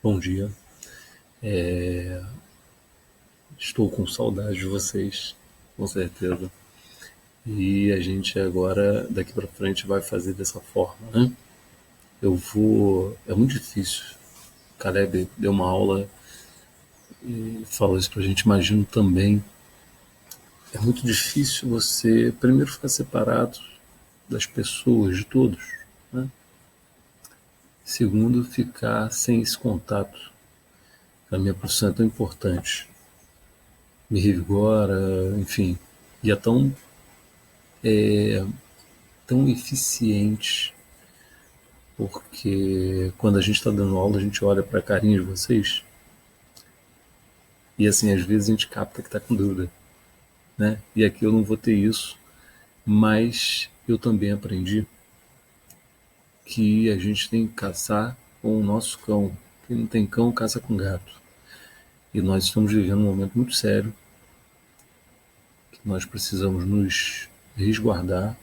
Bom dia. Estou com saudade de vocês, com certeza. E a gente agora, daqui para frente, vai fazer dessa forma, né? É muito difícil. O Caleb deu uma aula e falou isso pra gente. Imagino também. É muito difícil você, primeiro, ficar separado das pessoas, de todos, né? Segundo, ficar sem esse contato. A minha profissão é tão importante. Me revigora, enfim. E é tão eficiente, porque quando a gente está dando aula, a gente olha para a carinha de vocês e, assim, às vezes a gente capta que está com dúvida, né? E aqui eu não vou ter isso, mas eu também aprendi que a gente tem que caçar com o nosso cão. Quem não tem cão, caça com gato. E nós estamos vivendo um momento muito sério, que nós precisamos nos resguardar,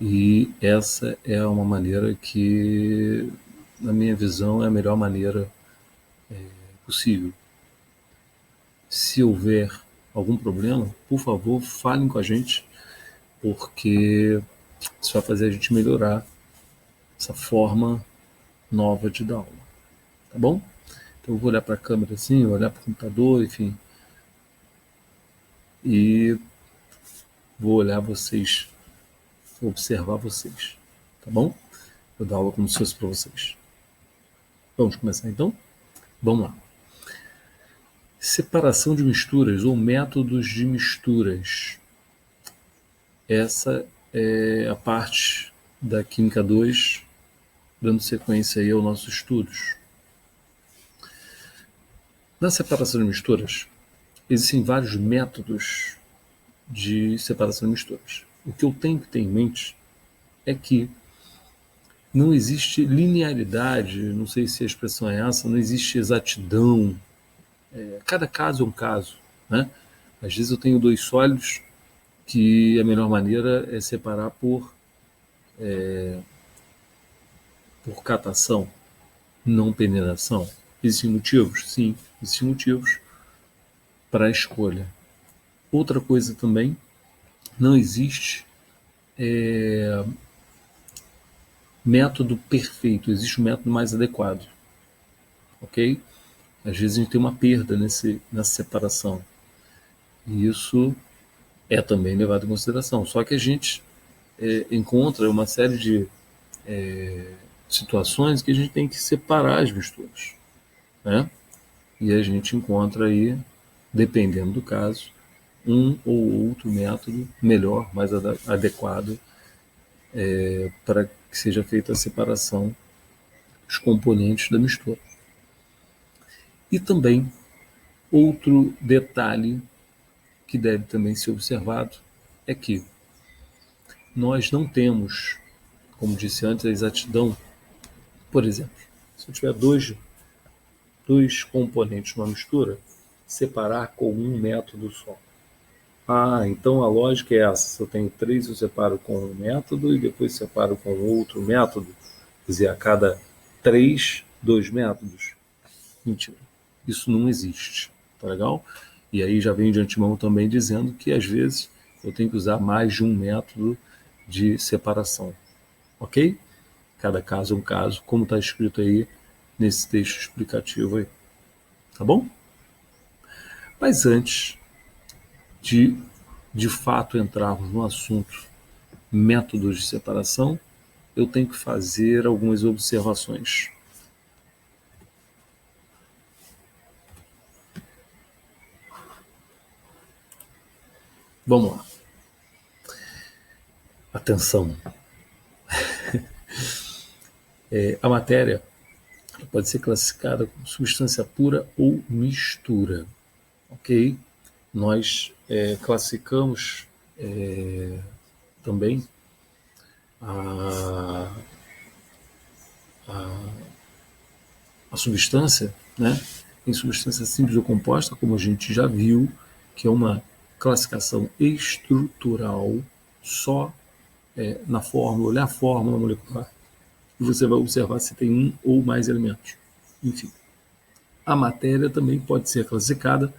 e essa é uma maneira que, na minha visão, é a melhor maneira possível. Se houver algum problema, por favor, falem com a gente, porque isso vai fazer a gente melhorar essa forma nova de dar aula, tá bom? Então eu vou olhar para a câmera assim, olhar para o computador, enfim, e vou olhar vocês, vou observar vocês, tá bom? Vou dar aula como se fosse para vocês. Vamos começar então? Vamos lá. Separação de misturas ou métodos de misturas. Essa é a parte da Química 2, dando sequência aí aos nossos estudos. Na separação de misturas, existem vários métodos de separação de misturas. O que eu tenho que ter em mente é que não existe linearidade, não sei se a expressão é essa, não existe exatidão. Cada caso é um caso, né? Às vezes eu tenho dois sólidos que a melhor maneira é separar por catação, não peneiração. Existem motivos? Sim, existem motivos para a escolha. Outra coisa também, não existe método perfeito, existe um método mais adequado, ok? Às vezes a gente tem uma perda nessa separação, e isso é também levado em consideração. Só que a gente encontra uma série de situações que a gente tem que separar as misturas, né? E a gente encontra aí, dependendo do caso, um ou outro método melhor, mais adequado para que seja feita a separação dos componentes da mistura. E também outro detalhe que deve também ser observado é que nós não temos, como disse antes, a exatidão. Por exemplo, se eu tiver dois componentes numa mistura, separar com um método só. Ah, então a lógica é essa. Se eu tenho três, eu separo com um método e depois separo com outro método. Quer dizer, a cada três, dois métodos. Mentira. Isso não existe. Tá legal? E aí já venho de antemão também dizendo que às vezes eu tenho que usar mais de um método de separação. Ok? Cada caso é um caso, como está escrito aí nesse texto explicativo aí. Tá bom? Mas antes de fato entrarmos no assunto métodos de separação, eu tenho que fazer algumas observações. Vamos lá. Atenção. A matéria pode ser classificada como substância pura ou mistura. Ok? Nós classificamos também a substância, né, em substância simples ou composta, como a gente já viu, que é uma classificação estrutural só na fórmula, olhar a fórmula molecular, e você vai observar se tem um ou mais elementos. enfim. A matéria também pode ser classificada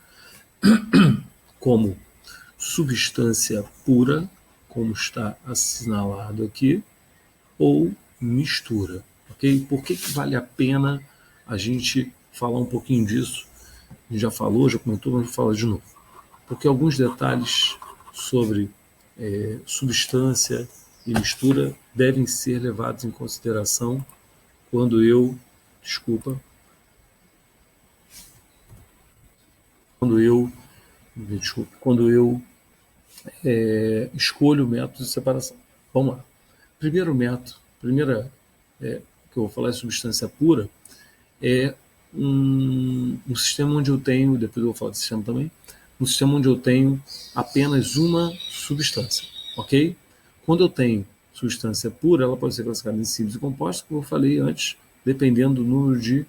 como substância pura, como está assinalado aqui, ou mistura, ok? Por que vale a pena a gente falar um pouquinho disso? A gente já falou, já comentou, mas vou falar de novo. Porque alguns detalhes sobre substância e mistura devem ser levados em consideração quando eu, quando eu escolho o método de separação. Vamos lá. Primeiro método, que eu vou falar de substância pura, é um sistema onde eu tenho, depois eu vou falar de sistema também, um sistema onde eu tenho apenas uma substância, ok? Quando eu tenho substância pura, ela pode ser classificada em simples e compostos, como eu falei antes, dependendo do número de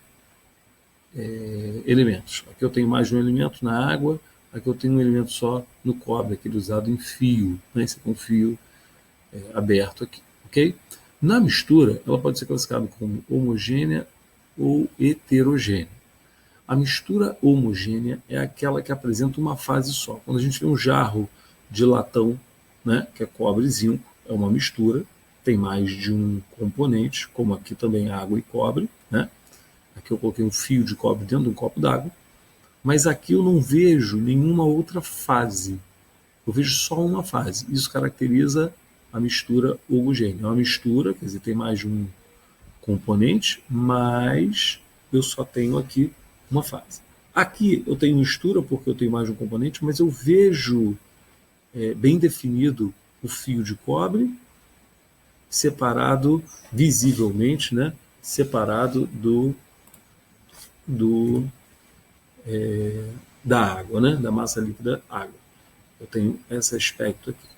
elementos. Aqui eu tenho mais de um elemento na água, aqui eu tenho um elemento só no cobre, aquele usado em fio, né? Esse é um fio aberto aqui, ok? Na mistura, ela pode ser classificada como homogênea ou heterogênea. A mistura homogênea é aquela que apresenta uma fase só. Quando a gente vê um jarro de latão, né, que é cobre e zinco, é uma mistura, tem mais de um componente, como aqui também água e cobre, né? Aqui eu coloquei um fio de cobre dentro de um copo d'água, mas aqui eu não vejo nenhuma outra fase. Eu vejo só uma fase. Isso caracteriza a mistura homogênea. É uma mistura, quer dizer, tem mais de um componente, mas eu só tenho aqui uma fase. Aqui eu tenho mistura porque eu tenho mais de um componente, mas eu vejo bem definido o fio de cobre separado visivelmente, né? Separado da água, né? Da massa líquida água. Eu tenho esse aspecto aqui,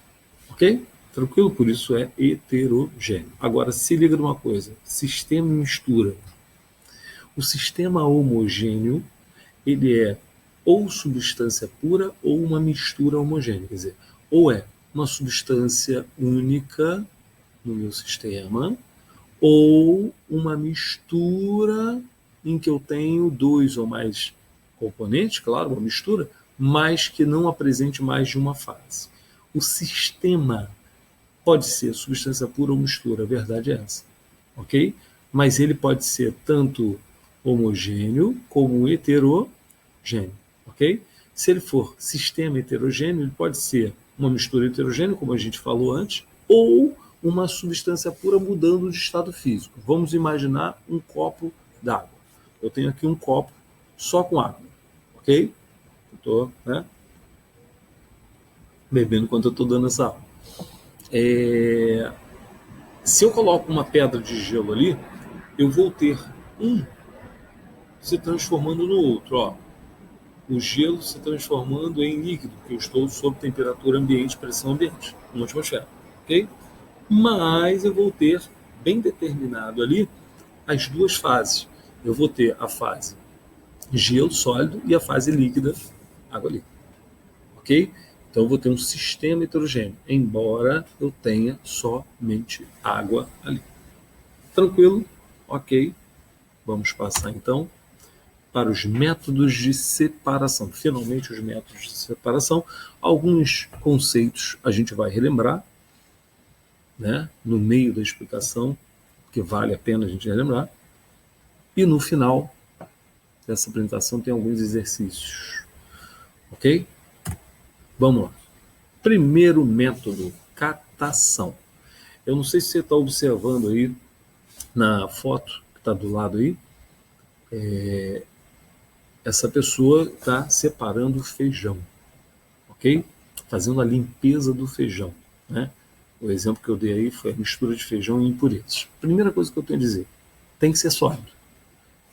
ok? Tranquilo? Por isso é heterogêneo. Agora, se liga numa coisa: sistema e mistura. O sistema homogêneo, ele é ou substância pura ou uma mistura homogênea. Quer dizer, ou é uma substância única no meu sistema, ou uma mistura em que eu tenho dois ou mais componentes, claro, uma mistura, mas que não apresente mais de uma fase. O sistema pode ser substância pura ou mistura, a verdade é essa, ok? Mas ele pode ser tanto homogêneo como heterogêneo, ok? Se ele for sistema heterogêneo, ele pode ser uma mistura heterogênea, como a gente falou antes, ou uma substância pura mudando de estado físico. Vamos imaginar um copo d'água. Eu tenho aqui um copo só com água, ok? Estou bebendo enquanto eu estou dando essa aula. Se eu coloco uma pedra de gelo ali, eu vou ter um se transformando no outro. Ó. O gelo se transformando em líquido, porque eu estou sob temperatura ambiente, pressão ambiente, uma atmosfera. Ok? Mas eu vou ter bem determinado ali as duas fases. Eu vou ter a fase gelo sólido e a fase líquida, água líquida. Ok? Então eu vou ter um sistema heterogêneo, embora eu tenha somente água ali. Tranquilo? Ok. Vamos passar então para os métodos de separação. Finalmente, os métodos de separação. Alguns conceitos a gente vai relembrar, né, no meio da explicação, que vale a pena a gente relembrar. E no final dessa apresentação tem alguns exercícios. Ok? Vamos lá. Primeiro método, catação. Eu não sei se você está observando aí na foto que está do lado aí, essa pessoa está separando o feijão, ok? Fazendo a limpeza do feijão, né? O exemplo que eu dei aí foi a mistura de feijão e impurezas. Primeira coisa que eu tenho a dizer, tem que ser sólido.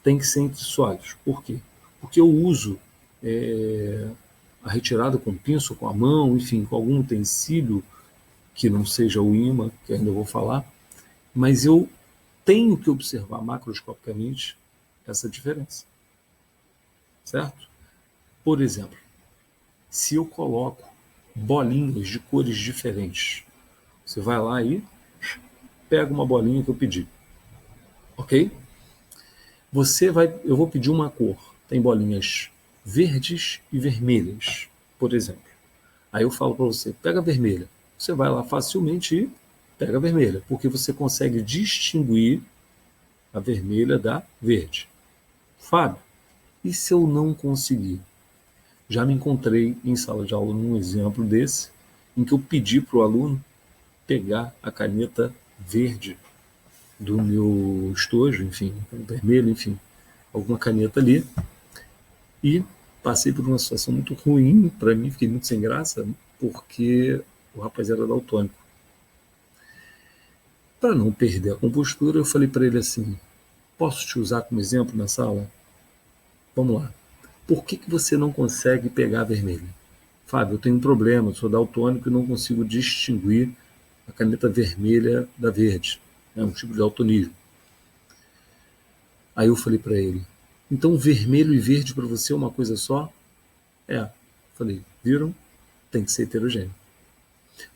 Tem que ser entre sólidos. Por quê? Porque eu uso a retirada com pinça, com a mão, enfim, com algum utensílio que não seja o ímã, que ainda vou falar, mas eu tenho que observar macroscopicamente essa diferença. Certo? Por exemplo, se eu coloco bolinhas de cores diferentes, você vai lá e pega uma bolinha que eu pedi, ok? eu vou pedir uma cor. Tem bolinhas verdes e vermelhas, por exemplo. Aí eu falo para você, pega a vermelha. Você vai lá facilmente e pega a vermelha, porque você consegue distinguir a vermelha da verde. Fábio, e se eu não conseguir? Já me encontrei em sala de aula num exemplo desse, em que eu pedi para o aluno pegar a caneta verde do meu estojo, enfim, vermelho, enfim, alguma caneta ali, e passei por uma situação muito ruim para mim, fiquei muito sem graça, porque o rapaz era daltônico. Para não perder a compostura, eu falei para ele assim, posso te usar como exemplo na sala? Vamos lá. Por que você não consegue pegar a vermelha? Fábio, eu tenho um problema, eu sou daltônico e não consigo distinguir a caneta vermelha da verde. É um tipo de daltonismo. Aí eu falei para ele, então vermelho e verde para você é uma coisa só? É. Falei, viram? Tem que ser heterogêneo.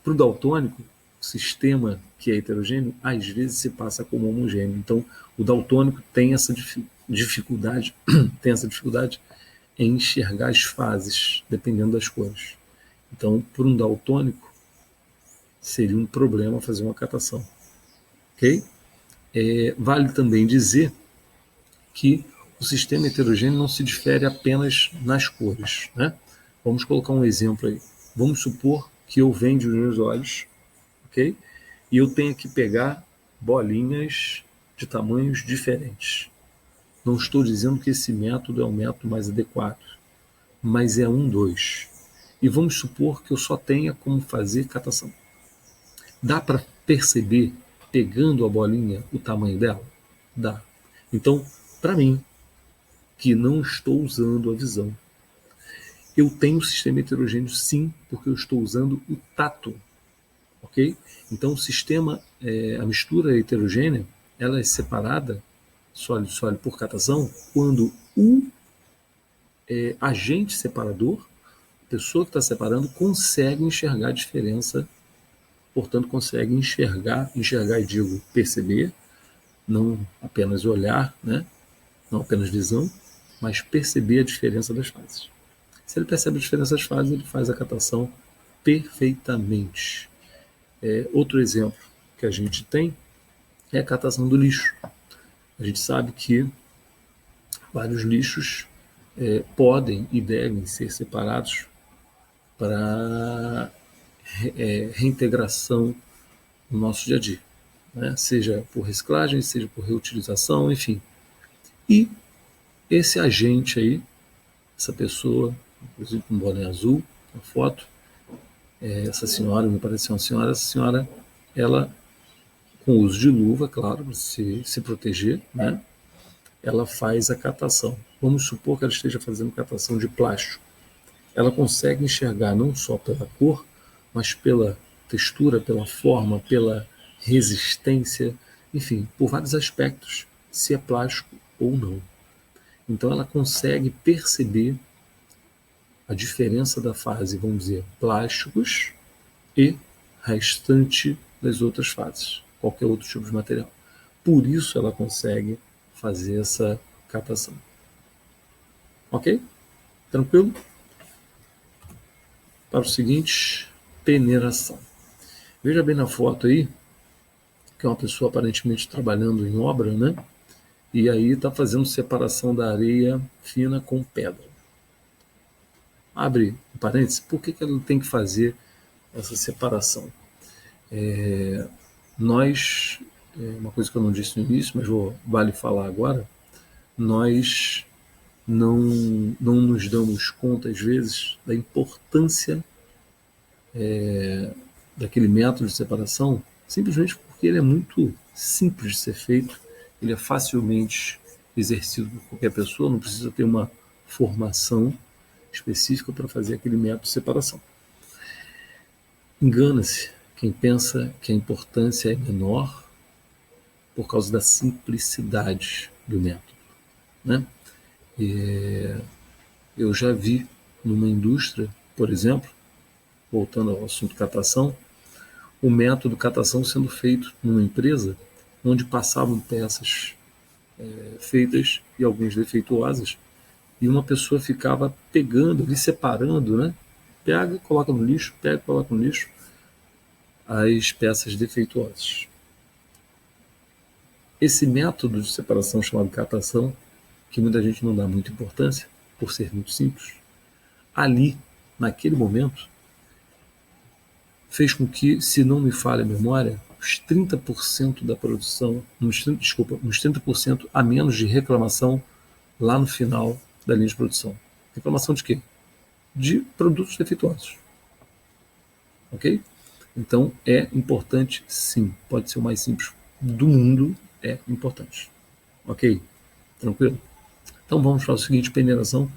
Para o daltônico, o sistema que é heterogêneo, às vezes se passa como homogêneo. Então, o daltônico tem essa dificuldade, em enxergar as fases, dependendo das cores. Então, para um daltônico, seria um problema fazer uma catação. Ok? Vale também dizer que o sistema heterogêneo não se difere apenas nas cores. Né? Vamos colocar um exemplo aí. Vamos supor que eu vendo os meus olhos, ok? E eu tenho que pegar bolinhas de tamanhos diferentes. Não estou dizendo que esse método é o método mais adequado, mas é um dos. E vamos supor que eu só tenha como fazer catação. Dá para perceber, pegando a bolinha, o tamanho dela? Dá. Então, para mim, que não estou usando a visão, eu tenho sistema heterogêneo sim, porque eu estou usando o tato. Ok? Então, o sistema, a mistura heterogênea, ela é separada, sólido por catação, quando o agente separador, a pessoa que está separando, consegue enxergar a diferença, portanto, consegue enxergar e digo perceber, não apenas olhar, né? Não apenas visão, mas perceber a diferença das fases. Se ele percebe a diferença das fases, ele faz a catação perfeitamente. Outro exemplo que a gente tem é a catação do lixo. A gente sabe que vários lixos podem e devem ser separados para reintegração no nosso dia a dia, né? Seja por reciclagem, seja por reutilização, enfim. E esse agente aí, essa pessoa, inclusive com boné azul, na foto, essa senhora, me parece uma senhora, essa senhora, ela, com o uso de luva, claro, para se proteger, né? Ela faz a catação. Vamos supor que ela esteja fazendo catação de plástico. Ela consegue enxergar não só pela cor, mas pela textura, pela forma, pela resistência, enfim, por vários aspectos, se é plástico ou não. Então ela consegue perceber a diferença da fase, vamos dizer, plásticos e restante das outras fases, qualquer outro tipo de material. Por isso ela consegue fazer essa catação. Ok? Tranquilo? Para o seguinte, peneiração. Veja bem na foto aí, que é uma pessoa aparentemente trabalhando em obra, né? E aí está fazendo separação da areia fina com pedra. Abre um parênteses, por que ela tem que fazer essa separação? Nós, uma coisa que eu não disse no início, mas vale falar agora, nós não nos damos conta, às vezes, da importância daquele método de separação, simplesmente porque ele é muito simples de ser feito, ele é facilmente exercido por qualquer pessoa, não precisa ter uma formação específica para fazer aquele método de separação. Engana-se quem pensa que a importância é menor por causa da simplicidade do método, né? Eu já vi numa indústria, por exemplo, voltando ao assunto catação, o método catação sendo feito numa empresa onde passavam peças feitas e algumas defeituosas, e uma pessoa ficava pegando ali, separando, né? Pega e coloca no lixo, pega e coloca no lixo as peças defeituosas. Esse método de separação chamado catação, que muita gente não dá muita importância, por ser muito simples, ali, naquele momento, fez com que, se não me falha a memória, uns 30% da produção, uns 30% a menos de reclamação lá no final da linha de produção. Reclamação de quê? De produtos defeituosos. Ok? Então é importante, sim. Pode ser o mais simples do mundo, é importante. Ok? Tranquilo? Então vamos para o seguinte, peneiração.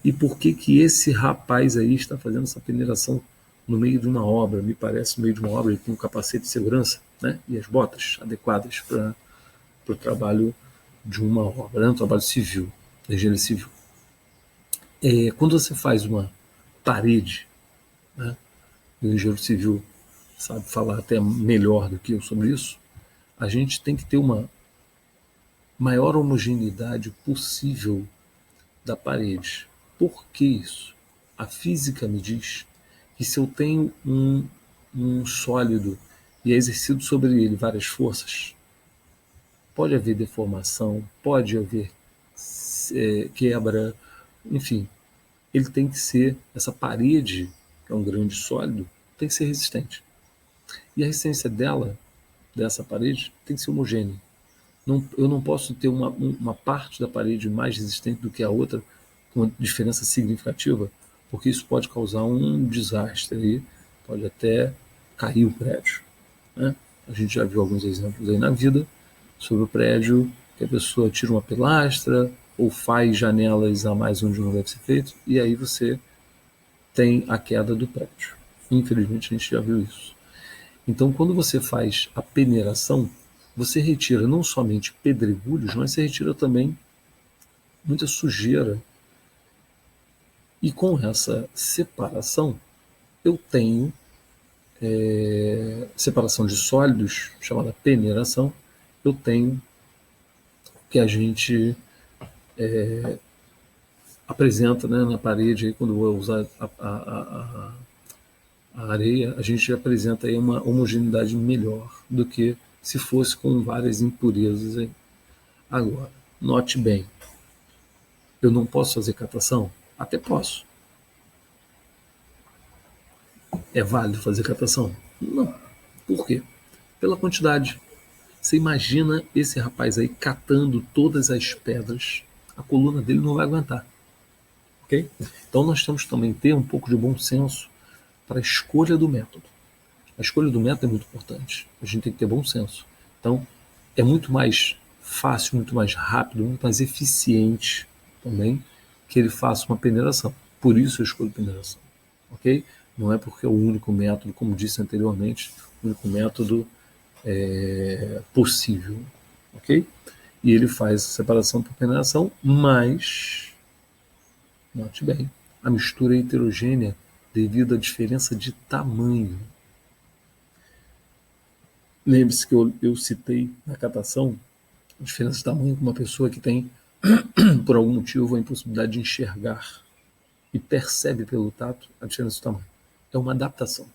E por que que esse rapaz aí está fazendo essa peneiração no meio de uma obra? Me parece no meio de uma obra, ele tem um capacete de segurança, né? E as botas adequadas para o trabalho de uma obra, né? Um trabalho civil, da engenharia civil. Quando você faz uma parede, né? E o engenheiro civil sabe falar até melhor do que eu sobre isso, a gente tem que ter uma maior homogeneidade possível da parede. Por que isso? A física me diz que se eu tenho um sólido e é exercido sobre ele várias forças, pode haver deformação, pode haver quebra, enfim, ele tem que ser, essa parede, que é um grande sólido, tem que ser resistente. E a resistência dessa parede, tem que ser homogênea. Eu não posso ter uma parte da parede mais resistente do que a outra, com uma diferença significativa, porque isso pode causar um desastre aí, pode até cair o prédio. Né? A gente já viu alguns exemplos aí na vida sobre o prédio, que a pessoa tira uma pilastra ou faz janelas a mais onde não deve ser feito, e aí você tem a queda do prédio. Infelizmente a gente já viu isso. Então, quando você faz a peneiração, você retira não somente pedregulhos, mas você retira também muita sujeira. E com essa separação, eu tenho separação de sólidos, chamada peneiração, eu tenho que a gente apresenta, né, na parede, aí, quando eu vou usar a areia, a gente apresenta aí uma homogeneidade melhor do que se fosse com várias impurezas aí. Agora, note bem, eu não posso fazer catação? Até posso. É válido fazer catação? Não. Por quê? Pela quantidade. Você imagina esse rapaz aí catando todas as pedras, a coluna dele não vai aguentar. Ok? Então nós temos que também ter um pouco de bom senso para a escolha do método. A escolha do método é muito importante. A gente tem que ter bom senso. Então, é muito mais fácil, muito mais rápido, muito mais eficiente também que ele faça uma peneiração. Por isso eu escolho peneiração. Ok? Não é porque é o único método, como disse anteriormente, o único método possível. Ok? E ele faz a separação por peneiração, mas, note bem, a mistura é heterogênea devido à diferença de tamanho. Lembre-se que eu citei na catação a diferença de tamanho com uma pessoa que tem, por algum motivo, a impossibilidade de enxergar e percebe pelo tato a diferença de tamanho. É uma adaptação,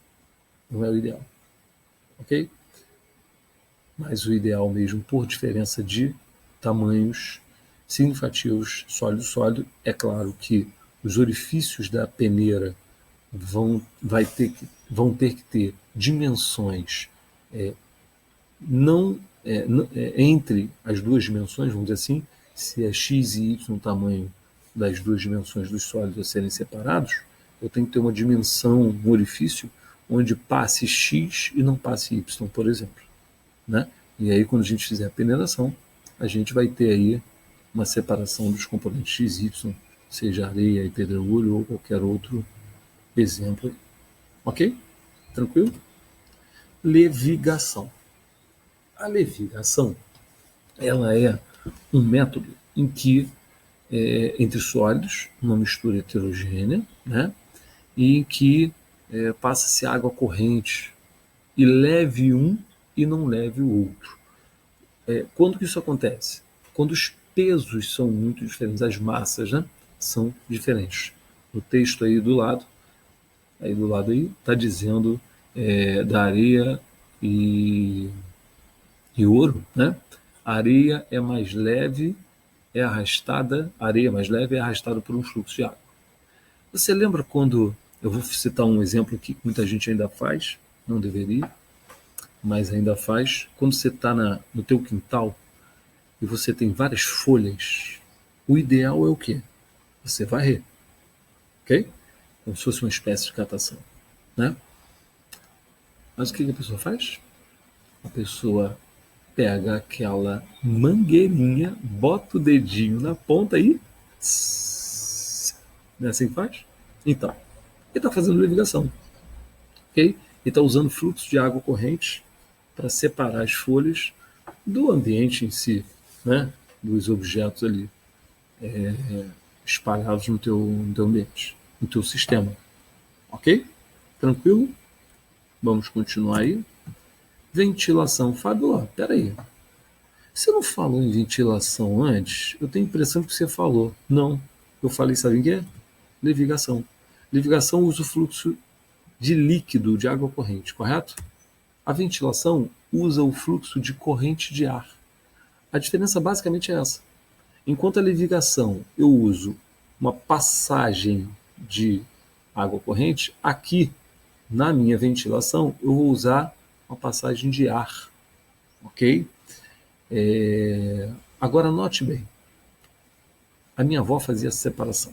não é o ideal. Ok? Mas o ideal mesmo, por diferença de tamanhos significativos, sólido-sólido, é claro que os orifícios da peneira vão ter que ter dimensões não entre as duas dimensões, vamos dizer assim, se é x e y o tamanho das duas dimensões dos sólidos a serem separados, eu tenho que ter uma dimensão, um orifício, onde passe x e não passe y, por exemplo. Né? E aí, quando a gente fizer a peneiração, a gente vai ter aí uma separação dos componentes x e y, seja areia e pedregulho ou qualquer outro exemplo. Ok? Tranquilo? Levigação. A levigação, ela é um método em que, entre sólidos, uma mistura heterogênea, né, e em que passa-se água corrente e leve um e não leve o outro. Quando que isso acontece? quando os pesos são muito diferentes, as massas, né, são diferentes. No texto aí do lado aí, está dizendo da areia e ouro, né? A areia é mais leve, a areia mais leve é arrastada por um fluxo de água. Você lembra quando, eu vou citar um exemplo que muita gente ainda faz, não deveria, mas ainda faz, quando você está no teu quintal e você tem várias folhas, o ideal é o quê? Você varrer, ok? Como se fosse uma espécie de catação, né? Mas o que a pessoa faz? A pessoa pega aquela mangueirinha, bota o dedinho na ponta e... Não é assim que faz? Então, ele está fazendo levigação, ok? Ele está usando fluxo de água corrente para separar as folhas do ambiente em si, né? Dos objetos ali espalhados no teu ambiente, no teu sistema, ok? Tranquilo? Vamos continuar aí. Ventilação. Fábio, ó, peraí. Você não falou em ventilação antes? Eu tenho a impressão que você falou. Não. Eu falei, sabe o que é? Levigação. Levigação usa o fluxo de líquido de água corrente, correto? A ventilação usa o fluxo de corrente de ar. A diferença basicamente é essa. Enquanto a levigação eu uso uma passagem de água corrente, aqui na minha ventilação eu vou usar uma passagem de ar, ok? Agora note bem, a minha avó fazia essa separação.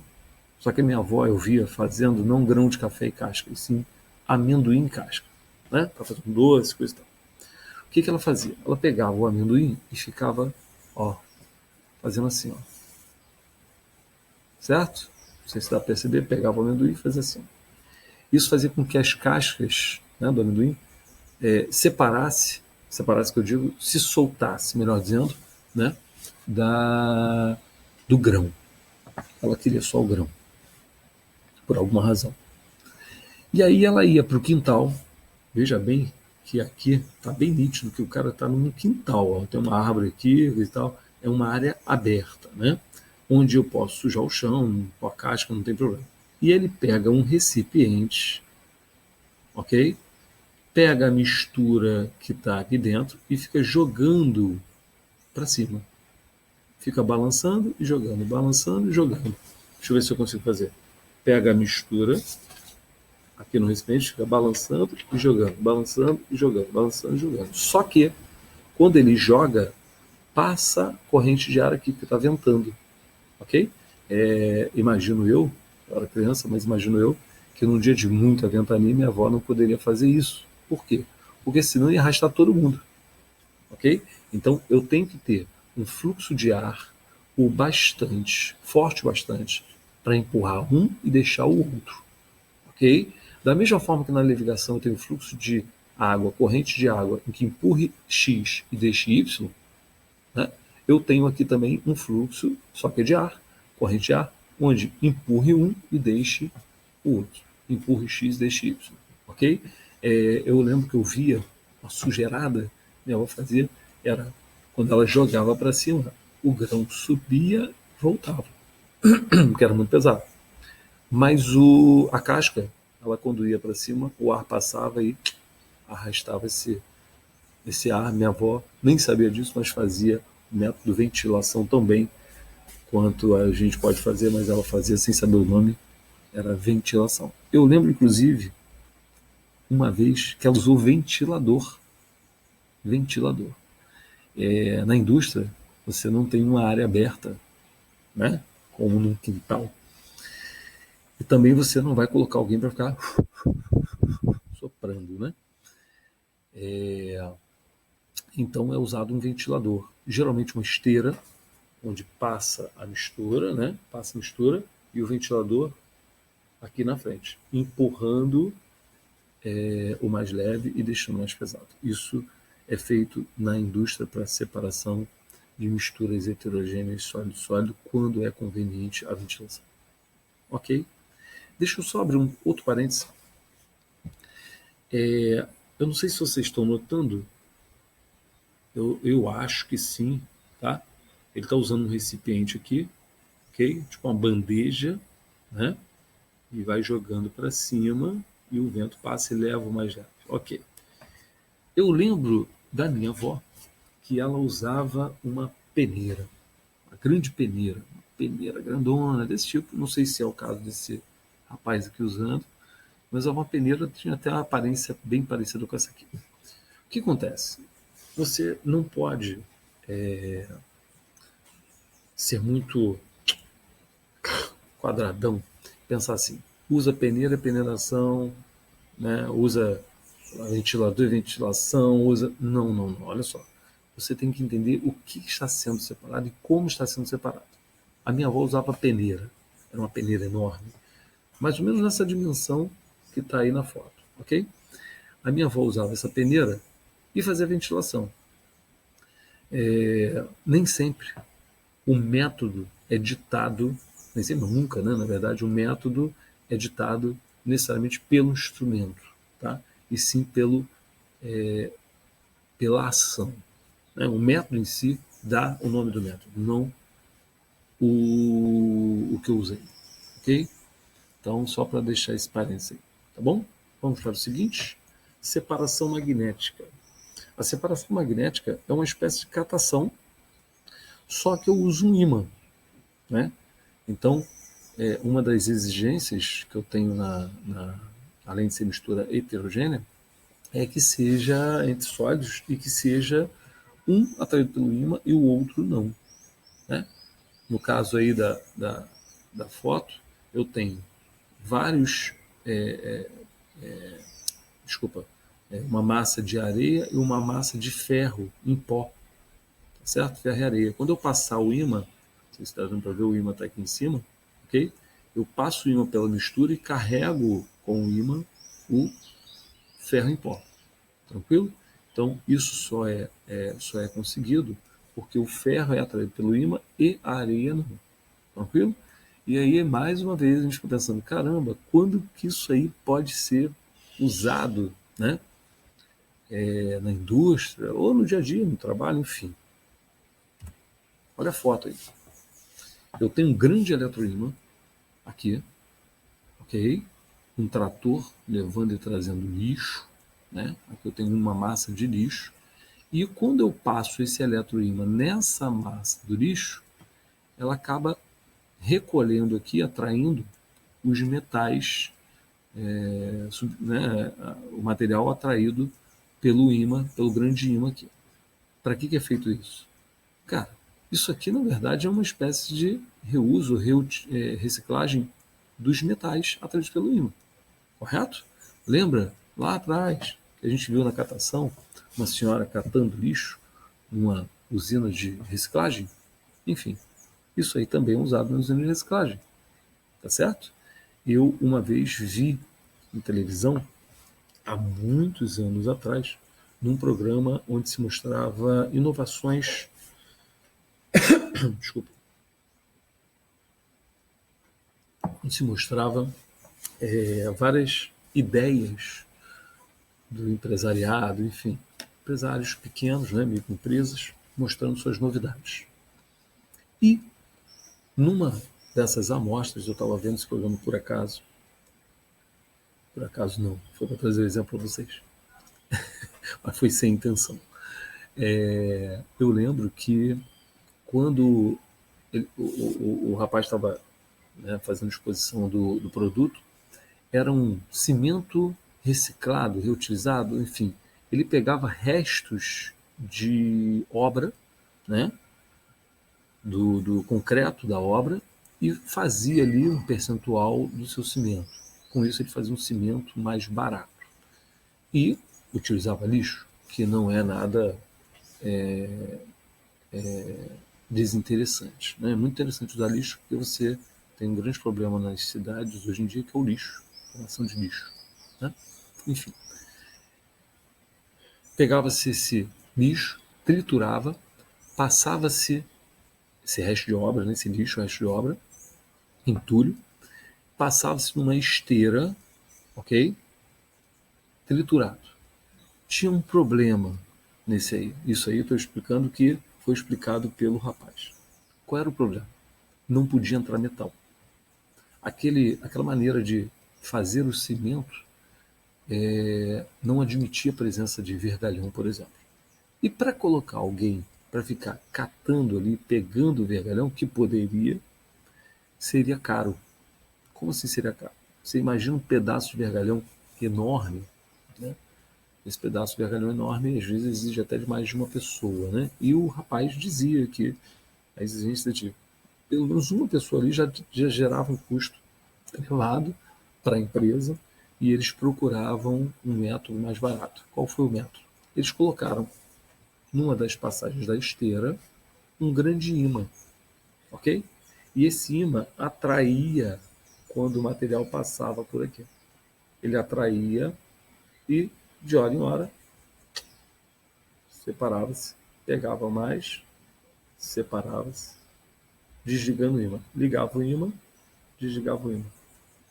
Só que a minha avó eu via fazendo não grão de café e casca, e sim amendoim e casca, né? Para fazer um doce, coisa e tal. O que ela fazia? Ela pegava o amendoim e ficava, ó, fazendo assim, ó. Certo? Não sei se dá para perceber, pegava o amendoim e fazia assim. Isso fazia com que as cascas, né, do amendoim separasse que eu digo, se soltasse, melhor dizendo, né, do grão. Ela queria só o grão, por alguma razão. E aí ela ia para o quintal, veja bem que aqui está bem nítido que o cara está num quintal, ó, tem uma árvore aqui e tal, é uma área aberta, né, onde eu posso sujar o chão, com a casca, não tem problema. E ele pega um recipiente, ok? Pega a mistura que está aqui dentro e fica jogando para cima. Fica balançando e jogando, balançando e jogando. Deixa eu ver se eu consigo fazer. Pega a mistura aqui no recipiente, fica balançando e jogando, balançando e jogando, balançando e jogando. Só que, quando ele joga, passa corrente de ar aqui, que está ventando. Ok? Imagino eu era criança, mas imagino eu que num dia de muita ventania minha avó não poderia fazer isso. Por quê? Porque senão ia arrastar todo mundo. Ok? Então eu tenho que ter um fluxo de ar o bastante, forte bastante, para empurrar um e deixar o outro. Ok? Da mesma forma que na levigação eu tenho fluxo de água, corrente de água, em que empurre X e deixe Y, né? Eu tenho aqui também um fluxo, só que é de ar, corrente de ar, onde empurre um e deixe o outro. Empurre X, deixe Y. Ok? Eu lembro que eu via uma sujeirada, minha avó fazia, era quando ela jogava para cima, o grão subia e voltava, que era muito pesado. Mas a casca, ela quando ia para cima, o ar passava e arrastava esse ar. Minha avó nem sabia disso, mas fazia o método ventilação tão bem quanto a gente pode fazer, mas ela fazia sem saber o nome, era ventilação. Eu lembro, inclusive, uma vez que ela usou ventilador. Ventilador. Na indústria, você não tem uma área aberta, né? Como num quintal. E também você não vai colocar alguém para ficar soprando, né? Então é usado um ventilador, geralmente uma esteira, onde passa a mistura, né? Passa a mistura e o ventilador aqui na frente, empurrando o mais leve e deixando o mais pesado. Isso é feito na indústria para separação de misturas heterogêneas sólido-sólido quando é conveniente a ventilação. Ok? Deixa eu só abrir um outro parênteses. Eu não sei se vocês estão notando, eu acho que sim, tá? Ele está usando um recipiente aqui, ok? Tipo uma bandeja, né? E vai jogando para cima e o vento passa e leva o mais leve. Ok. Eu lembro da minha avó que ela usava uma peneira, uma grande peneira, uma peneira grandona desse tipo. Não sei se é o caso desse rapaz aqui usando, mas é uma peneira que tinha até uma aparência bem parecida com essa aqui. O que acontece? Você não pode ser muito quadradão, pensar assim, usa peneira, peneiração, né? Usa ventilador e ventilação, usa. Não, não, não, olha só. Você tem que entender o que está sendo separado e como está sendo separado. A minha avó usava peneira, era uma peneira enorme, mais ou menos nessa dimensão que está aí na foto, ok? A minha avó usava essa peneira e fazia ventilação. Nem sempre o método é ditado, nem sempre, nunca, né? Na verdade, o método é ditado necessariamente pelo instrumento, tá? E sim pela ação. Né? O método em si dá o nome do método, não o que eu usei, ok? Então, só para deixar esse parênteses aí, tá bom? Vamos para o seguinte: separação magnética. A separação magnética é uma espécie de catação, só que eu uso um ímã, né? Então, uma das exigências que eu tenho além de ser mistura heterogênea, é que seja entre sólidos e que seja um atraído pelo ímã e o outro não, né? No caso aí da foto, eu tenho vários, desculpa, uma massa de areia e uma massa de ferro em pó, tá certo? Ferro e areia. Quando eu passar o ímã, vocês estão dando para ver, o ímã está aqui em cima, ok? Eu passo o ímã pela mistura e carrego com o ímã o ferro em pó, tranquilo? Então, isso só é conseguido porque o ferro é atraído pelo ímã e a areia não, tranquilo? E aí, mais uma vez, a gente fica pensando, caramba, quando que isso aí pode ser usado, né? Na indústria, ou no dia a dia, no trabalho, enfim. Olha a foto aí. Eu tenho um grande eletroímã aqui, ok? Um trator levando e trazendo lixo, né? Aqui eu tenho uma massa de lixo. E quando eu passo esse eletroímã nessa massa do lixo, ela acaba recolhendo aqui, atraindo os metais, né, o material atraído pelo ímã, pelo grande ímã aqui. Para que é feito isso? Cara, isso aqui na verdade é uma espécie de reuso, reciclagem dos metais atraídos pelo ímã, correto? Lembra lá atrás que a gente viu na catação uma senhora catando lixo numa usina de reciclagem? Enfim, isso aí também é usado na usina de reciclagem, tá certo? Eu uma vez vi em televisão, há muitos anos atrás, num programa onde se mostrava inovações, desculpa, onde se mostrava várias ideias do empresariado, enfim, empresários pequenos, né, microempresas, mostrando suas novidades. E numa dessas amostras, eu estava vendo esse programa por acaso não, foi para trazer o exemplo para vocês, mas foi sem intenção. Eu lembro que quando o rapaz estava, né, fazendo exposição do produto, era um cimento reciclado, reutilizado, enfim. Ele pegava restos de obra, né, do concreto da obra e fazia ali um percentual do seu cimento. Com isso ele fazia um cimento mais barato. E utilizava lixo, que não é nada desinteressante. Né? É muito interessante usar lixo porque você tem um grande problema nas cidades hoje em dia, que é o lixo, a formação de lixo. Né? Enfim, pegava-se esse lixo, triturava, passava-se esse resto de obra, né, esse lixo, resto de obra, entulho, passava-se numa esteira, ok? Triturado. Tinha um problema nesse aí. Isso aí eu estou explicando que foi explicado pelo rapaz. Qual era o problema? Não podia entrar metal. Aquela maneira de fazer o cimento não admitia a presença de vergalhão, por exemplo. E para colocar alguém para ficar catando ali, pegando o vergalhão, que poderia, seria caro. Como assim seria caro? Você imagina um pedaço de vergalhão enorme, né? Esse pedaço de vergalhão enorme, às vezes, exige até de mais de uma pessoa, né? E o rapaz dizia que a exigência de pelo menos uma pessoa ali já gerava um custo elevado para a empresa e eles procuravam um método mais barato. Qual foi o método? Eles colocaram numa das passagens da esteira um grande imã, ok? E esse imã atraía quando o material passava por aqui. Ele atraía e, de hora em hora, separava-se, pegava mais, separava-se, desligando o imã. Ligava o imã, desligava o imã.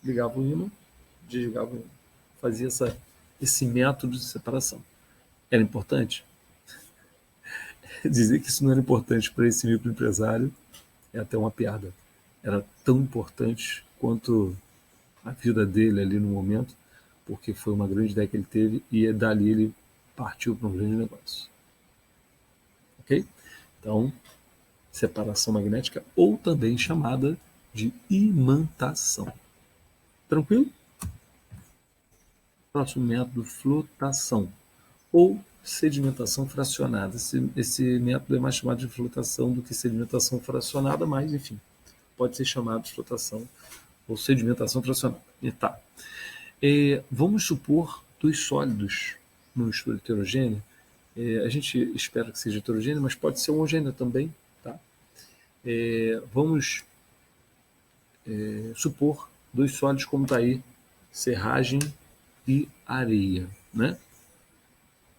Ligava o imã, desligava o imã. Fazia esse método de separação. Era importante? Dizer que isso não era importante para esse microempresário é até uma piada. Era tão importante quanto a vida dele ali no momento, porque foi uma grande ideia que ele teve e dali ele partiu para um grande negócio. Ok? Então, separação magnética ou também chamada de imantação. Tranquilo? Próximo método, flotação ou sedimentação fracionada. Esse método é mais chamado de flotação do que sedimentação fracionada, mas, enfim, pode ser chamado de flotação ou sedimentação fracionada. E tá. Vamos supor dois sólidos numa mistura heterogênea. A gente espera que seja heterogênea, mas pode ser homogênea também. Tá? Vamos supor dois sólidos como está aí, serragem e areia. Né?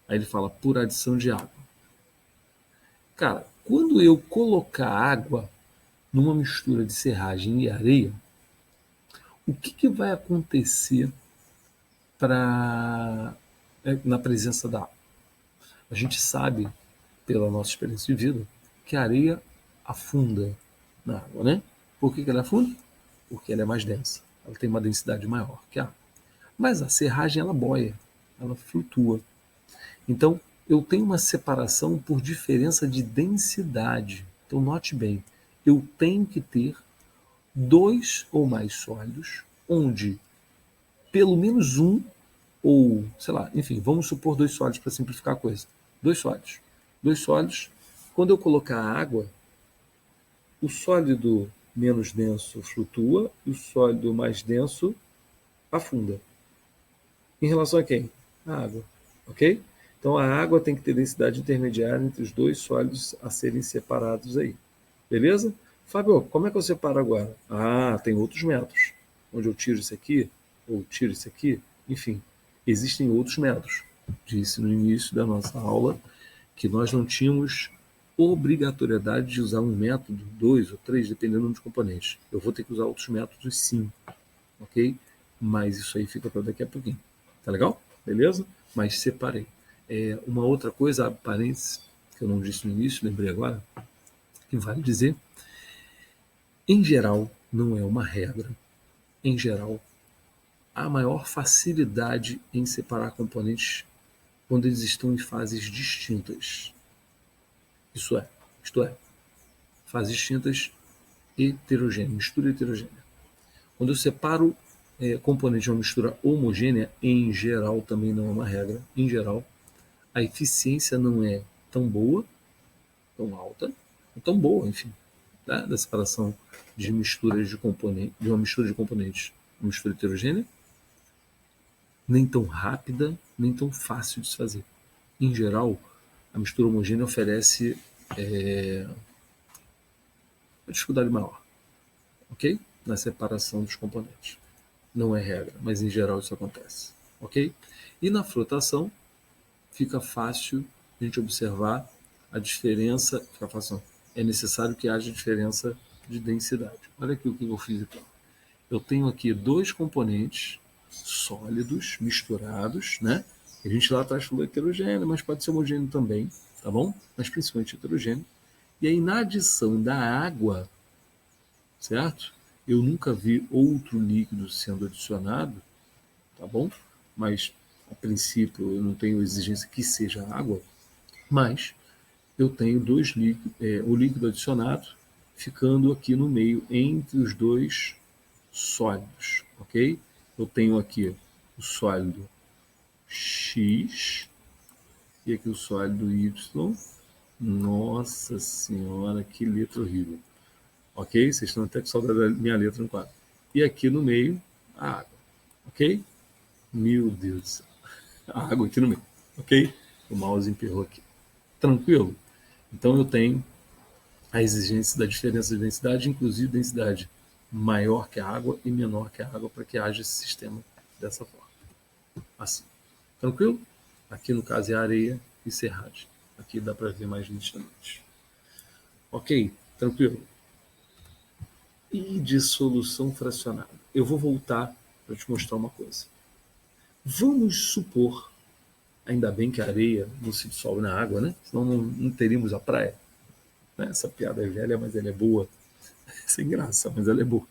Aí ele fala por adição de água. Cara, quando eu colocar água numa mistura de serragem e areia, o que vai acontecer na presença da água? A gente sabe, pela nossa experiência de vida, que a areia afunda na água, né? Por que ela afunda? Porque ela é mais densa. Ela tem uma densidade maior que a água. Mas a serragem, ela boia, ela flutua. Então, eu tenho uma separação por diferença de densidade. Então, note bem, eu tenho que ter dois ou mais sólidos, onde pelo menos um, ou sei lá, enfim, vamos supor dois sólidos para simplificar a coisa. Dois sólidos. Dois sólidos. Quando eu colocar água, o sólido menos denso flutua e o sólido mais denso afunda. Em relação a quem? A água. Ok? Então a água tem que ter densidade intermediária entre os dois sólidos a serem separados aí. Beleza? Fábio, como é que eu separo agora? Ah, tem outros métodos. Onde eu tiro isso aqui, ou tiro isso aqui, enfim, existem outros métodos. Disse no início da nossa aula que nós não tínhamos obrigatoriedade de usar um método, dois ou três, dependendo dos componentes. Eu vou ter que usar outros métodos sim, ok? Mas isso aí fica para daqui a pouquinho. Tá legal? Beleza? Mas separei. Uma outra coisa, parênteses, que eu não disse no início, lembrei agora, que vale dizer, em geral, não é uma regra, em geral, há maior facilidade em separar componentes quando eles estão em fases distintas. Isto é, fases distintas heterogêneas, mistura heterogênea. Quando eu separo componentes de uma mistura homogênea, em geral, também não é uma regra, em geral, a eficiência não é tão boa, tão alta, ou tão boa, enfim, tá? Da separação de misturas de componentes, de uma mistura de componentes, uma mistura heterogênea, nem tão rápida, nem tão fácil de se fazer. Em geral, a mistura homogênea oferece uma dificuldade maior, ok? Na separação dos componentes. Não é regra, mas em geral isso acontece, ok? E na flotação fica fácil a gente observar a diferença, fica fácil, é necessário que haja diferença de densidade. Olha aqui o que eu fiz aqui. Eu tenho aqui dois componentes sólidos misturados, né? A gente lá atrás falou heterogêneo, mas pode ser homogêneo também, tá bom? Mas principalmente heterogêneo. E aí, na adição da água, certo? Eu nunca vi outro líquido sendo adicionado, tá bom? Mas, a princípio, eu não tenho exigência que seja água, mas eu tenho o líquido adicionado ficando aqui no meio entre os dois sólidos, ok? Eu tenho aqui o sólido X e aqui o sólido Y. Nossa senhora, que letra horrível. Ok? Vocês estão até com saudade da minha letra no quadro. E aqui no meio, a água. Ok? Meu Deus do céu. A água aqui no meio. Ok? O mouse emperrou aqui. Tranquilo? Então eu tenho a exigência da diferença de densidade, inclusive densidade maior que a água e menor que a água, para que haja esse sistema dessa forma. Assim. Tranquilo? Aqui no caso é areia e serragem. Aqui dá para ver mais nitidamente. Ok? Tranquilo? E de solução fracionada. Eu vou voltar para te mostrar uma coisa. Vamos supor, ainda bem que a areia não se dissolve na água, né? Senão não teríamos a praia. Essa piada é velha, mas ela é boa. Sem graça, mas ela é boa.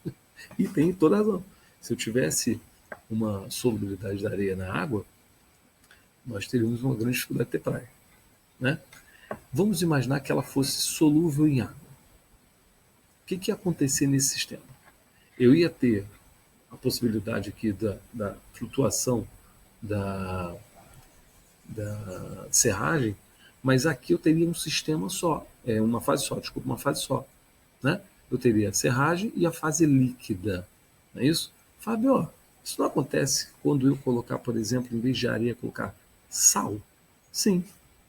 E tem toda a razão. Se eu tivesse uma solubilidade da areia na água, nós teríamos uma grande dificuldade de ter praia. Né? Vamos imaginar que ela fosse solúvel em água. O que ia acontecer nesse sistema? Eu ia ter a possibilidade aqui da flutuação da, da serragem, mas aqui eu teria um sistema só, uma fase só, desculpa, uma fase só. Né? Eu teria a serragem e a fase líquida. Não é isso? Fábio, isso não acontece quando eu colocar, por exemplo, em vez de areia, colocar sal? Sim,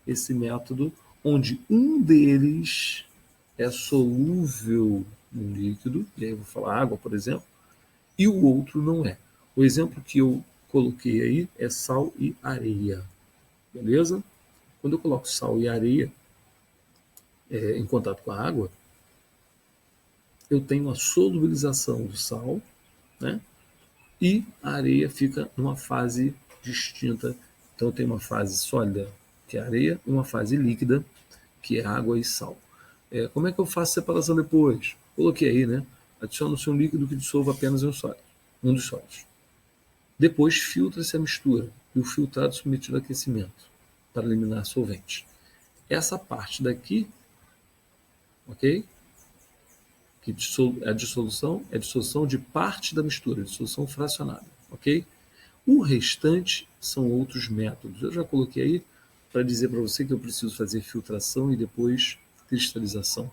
esse método onde um deles é solúvel no líquido, e aí eu vou falar água, por exemplo, e o outro não é. O exemplo que eu coloquei aí é sal e areia, beleza? Quando eu coloco sal e areia em contato com a água, eu tenho a solubilização do sal, né? E a areia fica numa fase distinta. Então eu tenho uma fase sólida, que é a areia, e uma fase líquida, que é água e sal. Como é que eu faço a separação depois? Coloquei aí, né? Adiciona-se um líquido que dissolva apenas um dos sólidos. Depois filtra-se a mistura e o filtrado submetido a aquecimento para eliminar solventes. Essa parte daqui, ok? Que a dissolução é a dissolução de parte da mistura, dissolução fracionada, ok? O restante são outros métodos. Eu já coloquei aí para dizer para você que eu preciso fazer filtração e depois cristalização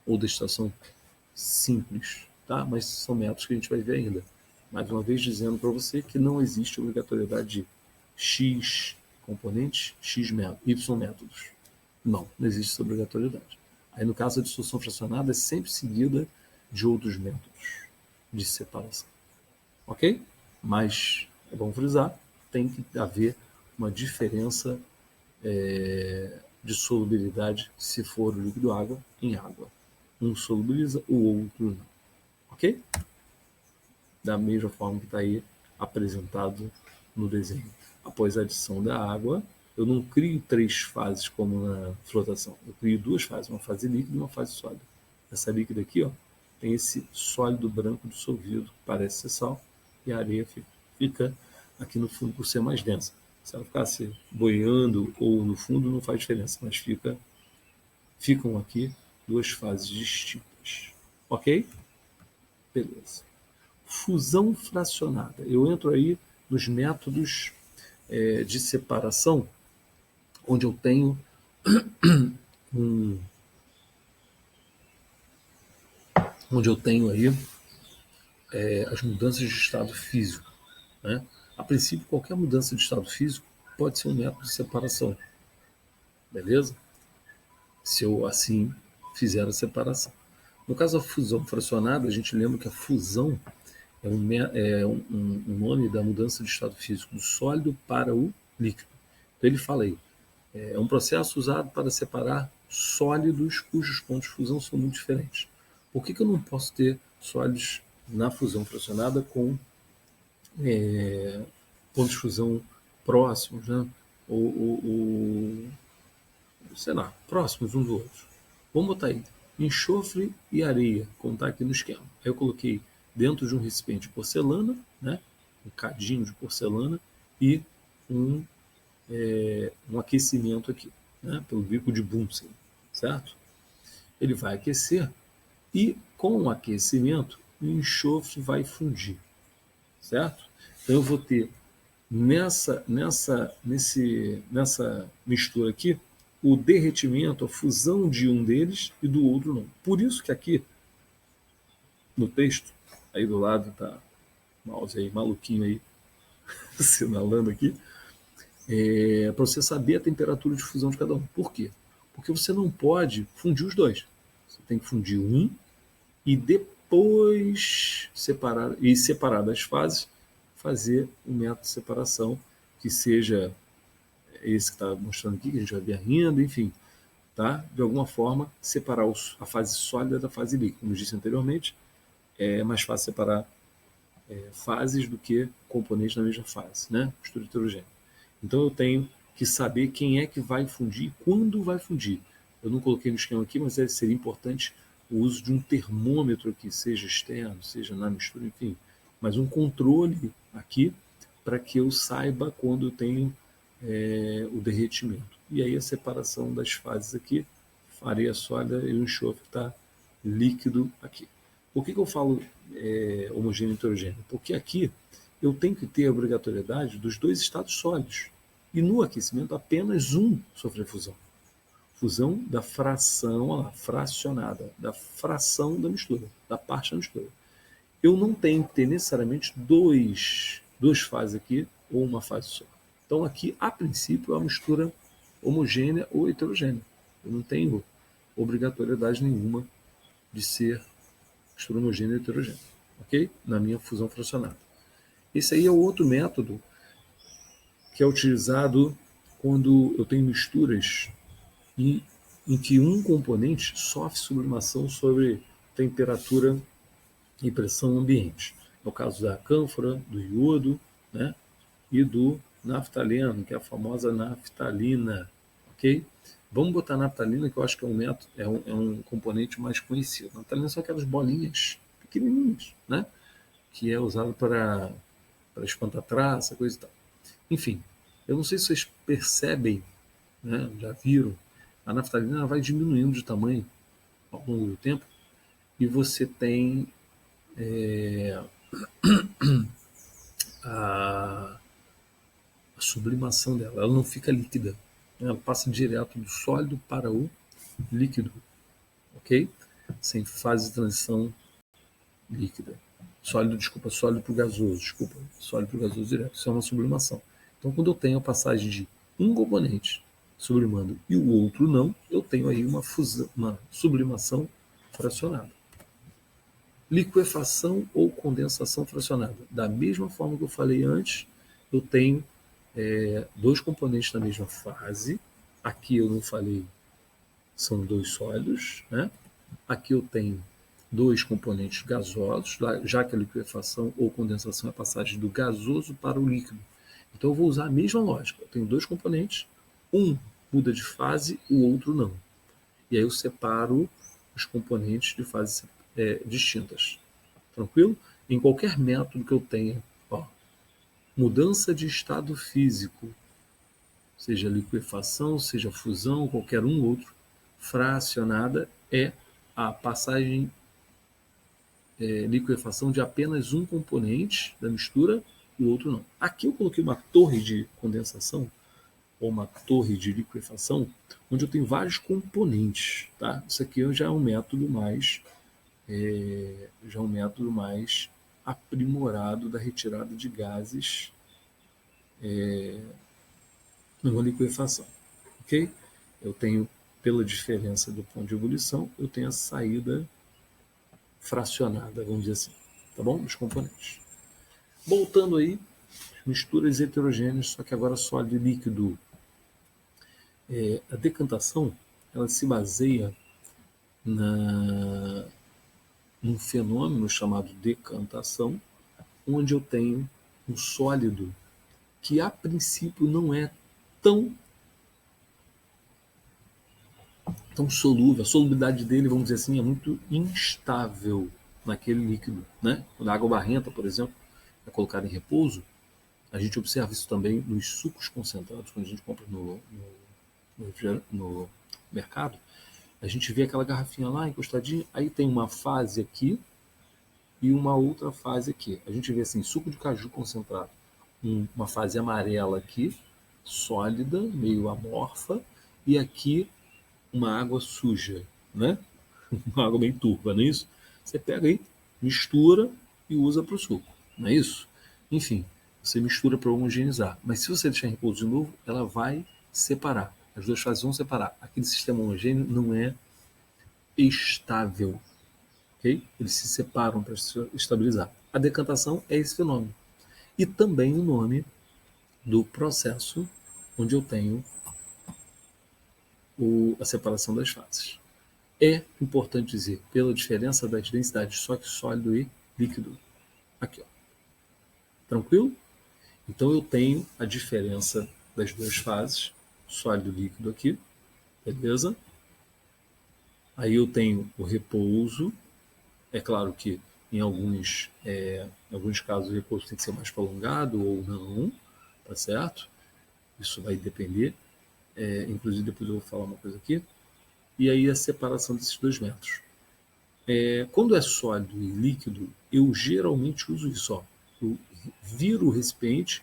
ou destilação simples, tá? Mas são métodos que a gente vai ver ainda. Mais uma vez dizendo para você que não existe obrigatoriedade de X componentes, Y métodos. Não existe essa obrigatoriedade. Aí no caso a dissolução fracionada é sempre seguida de outros métodos de separação. Ok? Mas é bom frisar, tem que haver uma diferença de solubilidade se for o líquido água em água. Um solubiliza, o outro não. Ok? Da mesma forma que está aí apresentado no desenho. Após a adição da água, eu não crio 3 fases como na flotação. Eu crio 2 fases, uma fase líquida e uma fase sólida. Essa líquida aqui, ó, tem esse sólido branco dissolvido, que parece ser sal, e a areia fica aqui no fundo por ser mais densa. Se ela ficasse boiando ou no fundo, não faz diferença, mas ficam aqui 2 fases distintas. Ok? Beleza. Fusão fracionada. Eu entro aí nos métodos de separação, onde eu tenho um, onde eu tenho aí as mudanças de estado físico. Né? A princípio, qualquer mudança de estado físico pode ser um método de separação, beleza? Se eu assim fizer a separação. No caso da fusão fracionada, a gente lembra que a fusão é um nome da mudança de estado físico do sólido para o líquido. Então ele fala aí, é um processo usado para separar sólidos cujos pontos de fusão são muito diferentes. Por que eu não posso ter sólidos na fusão fracionada com pontos de fusão próximos, né? Ou, sei lá, próximos uns dos outros? Vamos botar aí enxofre e areia, como está aqui no esquema. Aí eu coloquei dentro de um recipiente de porcelana, né, um cadinho de porcelana e um aquecimento aqui, né, pelo bico de Bunsen, certo? Ele vai aquecer e com o aquecimento o enxofre vai fundir, certo? Então eu vou ter nessa mistura aqui o derretimento, a fusão de um deles e do outro não. Por isso que aqui no texto, aí do lado tá o mouse aí, maluquinho aí, assinalando aqui, para você saber a temperatura de fusão de cada um. Por quê? Porque você não pode fundir os dois. Você tem que fundir um e depois separar das fases, fazer um método de separação que seja esse que está mostrando aqui, que a gente vai ver ainda, enfim, tá? De alguma forma, separar a fase sólida da fase líquida. Como eu disse anteriormente, é mais fácil separar fases do que componentes na mesma fase, né? Mistura heterogênea. Então eu tenho que saber quem é que vai fundir e quando vai fundir. Eu não coloquei no esquema aqui, mas seria importante o uso de um termômetro aqui, seja externo, seja na mistura, enfim, mas um controle aqui para que eu saiba quando eu tenho o derretimento. E aí a separação das fases aqui, areia sólida e o enxofre está líquido aqui. Por que eu falo homogêneo e heterogêneo? Porque aqui eu tenho que ter a obrigatoriedade dos dois estados sólidos. E no aquecimento apenas um sofre fusão. Fusão da fração, olha lá, fracionada, da fração da mistura, da parte da mistura. Eu não tenho que ter necessariamente duas fases aqui ou uma fase só. Então aqui, a princípio, é uma mistura homogênea ou heterogênea. Eu não tenho obrigatoriedade nenhuma de ser mistura homogênea ou heterogênea, ok? Na minha fusão fracionada. Esse aí é o outro método que é utilizado quando eu tenho misturas em que um componente sofre sublimação sobre temperatura e pressão ambiente. É o caso da cânfora, do iodo, né, e do naftaleno, que é a famosa naftalina, ok? Vamos botar naftalina, que eu acho que é um método, é um componente mais conhecido. Naftalina são aquelas bolinhas pequenininhas, né, que é usado para espantar traça, coisa e tal. Enfim, eu não sei se vocês percebem, né, já viram, a naftalina vai diminuindo de tamanho ao longo do tempo e você tem a sublimação dela. Ela não fica líquida, ela passa direto do sólido para o líquido, ok? Sem fase de transição líquida. Sólido para o gasoso, sólido para o gasoso direto. Isso é uma sublimação. Então, quando eu tenho a passagem de um componente sublimando e o outro não, eu tenho aí uma sublimação fracionada. Liquefação ou condensação fracionada. Da mesma forma que eu falei antes, eu tenho dois componentes na mesma fase. Aqui eu não falei, são dois sólidos, né? Aqui eu tenho dois componentes gasosos, já que a liquefação ou condensação é a passagem do gasoso para o líquido. Então eu vou usar a mesma lógica. Eu tenho dois componentes, um muda de fase, o outro não. E aí eu separo os componentes de fases distintas. Tranquilo? Em qualquer método que eu tenha, mudança de estado físico, seja liquefação, seja fusão, qualquer um outro, fracionada é a passagem liquefação de apenas um componente da mistura e o outro não. Aqui eu coloquei uma torre de condensação ou uma torre de liquefação, onde eu tenho vários componentes. Tá? Isso aqui já é um método mais aprimorado da retirada de gases numa liquefação. Ok? Eu tenho, pela diferença do ponto de ebulição, eu tenho a saída fracionada, vamos dizer assim, tá bom? Dos componentes. Voltando aí, misturas heterogêneas, só que agora sólido e líquido. A decantação, ela se baseia num fenômeno chamado decantação, onde eu tenho um sólido que a princípio não é tão tão solúvel, a solubilidade dele, vamos dizer assim, é muito instável naquele líquido, né? Quando a água barrenta, por exemplo, é colocada em repouso, a gente observa isso também nos sucos concentrados, quando a gente compra no mercado, a gente vê aquela garrafinha lá encostadinha, aí tem uma fase aqui e uma outra fase aqui. A gente vê assim, suco de caju concentrado, uma fase amarela aqui, sólida, meio amorfa, e aqui uma água suja, né? Uma água bem turva, não é isso? Você pega aí, mistura e usa para o suco, não é isso? Enfim, você mistura para homogeneizar. Mas se você deixar em repouso de novo, ela vai separar. As duas fases vão separar. Aquele sistema homogêneo não é estável, ok? Eles se separam para se estabilizar. A decantação é esse fenômeno. E também o nome do processo onde eu tenho a separação das fases. É importante dizer, pela diferença das densidades sólido e líquido. Aqui, ó. Tranquilo? Então eu tenho a diferença das duas fases, sólido e líquido aqui, beleza? Aí eu tenho o repouso. É claro que em alguns casos o repouso tem que ser mais prolongado ou não, tá certo? Isso vai depender. Inclusive depois eu vou falar uma coisa aqui. E aí a separação desses 2 métodos. Quando é sólido e líquido, eu geralmente uso isso. Ó. Eu viro o recipiente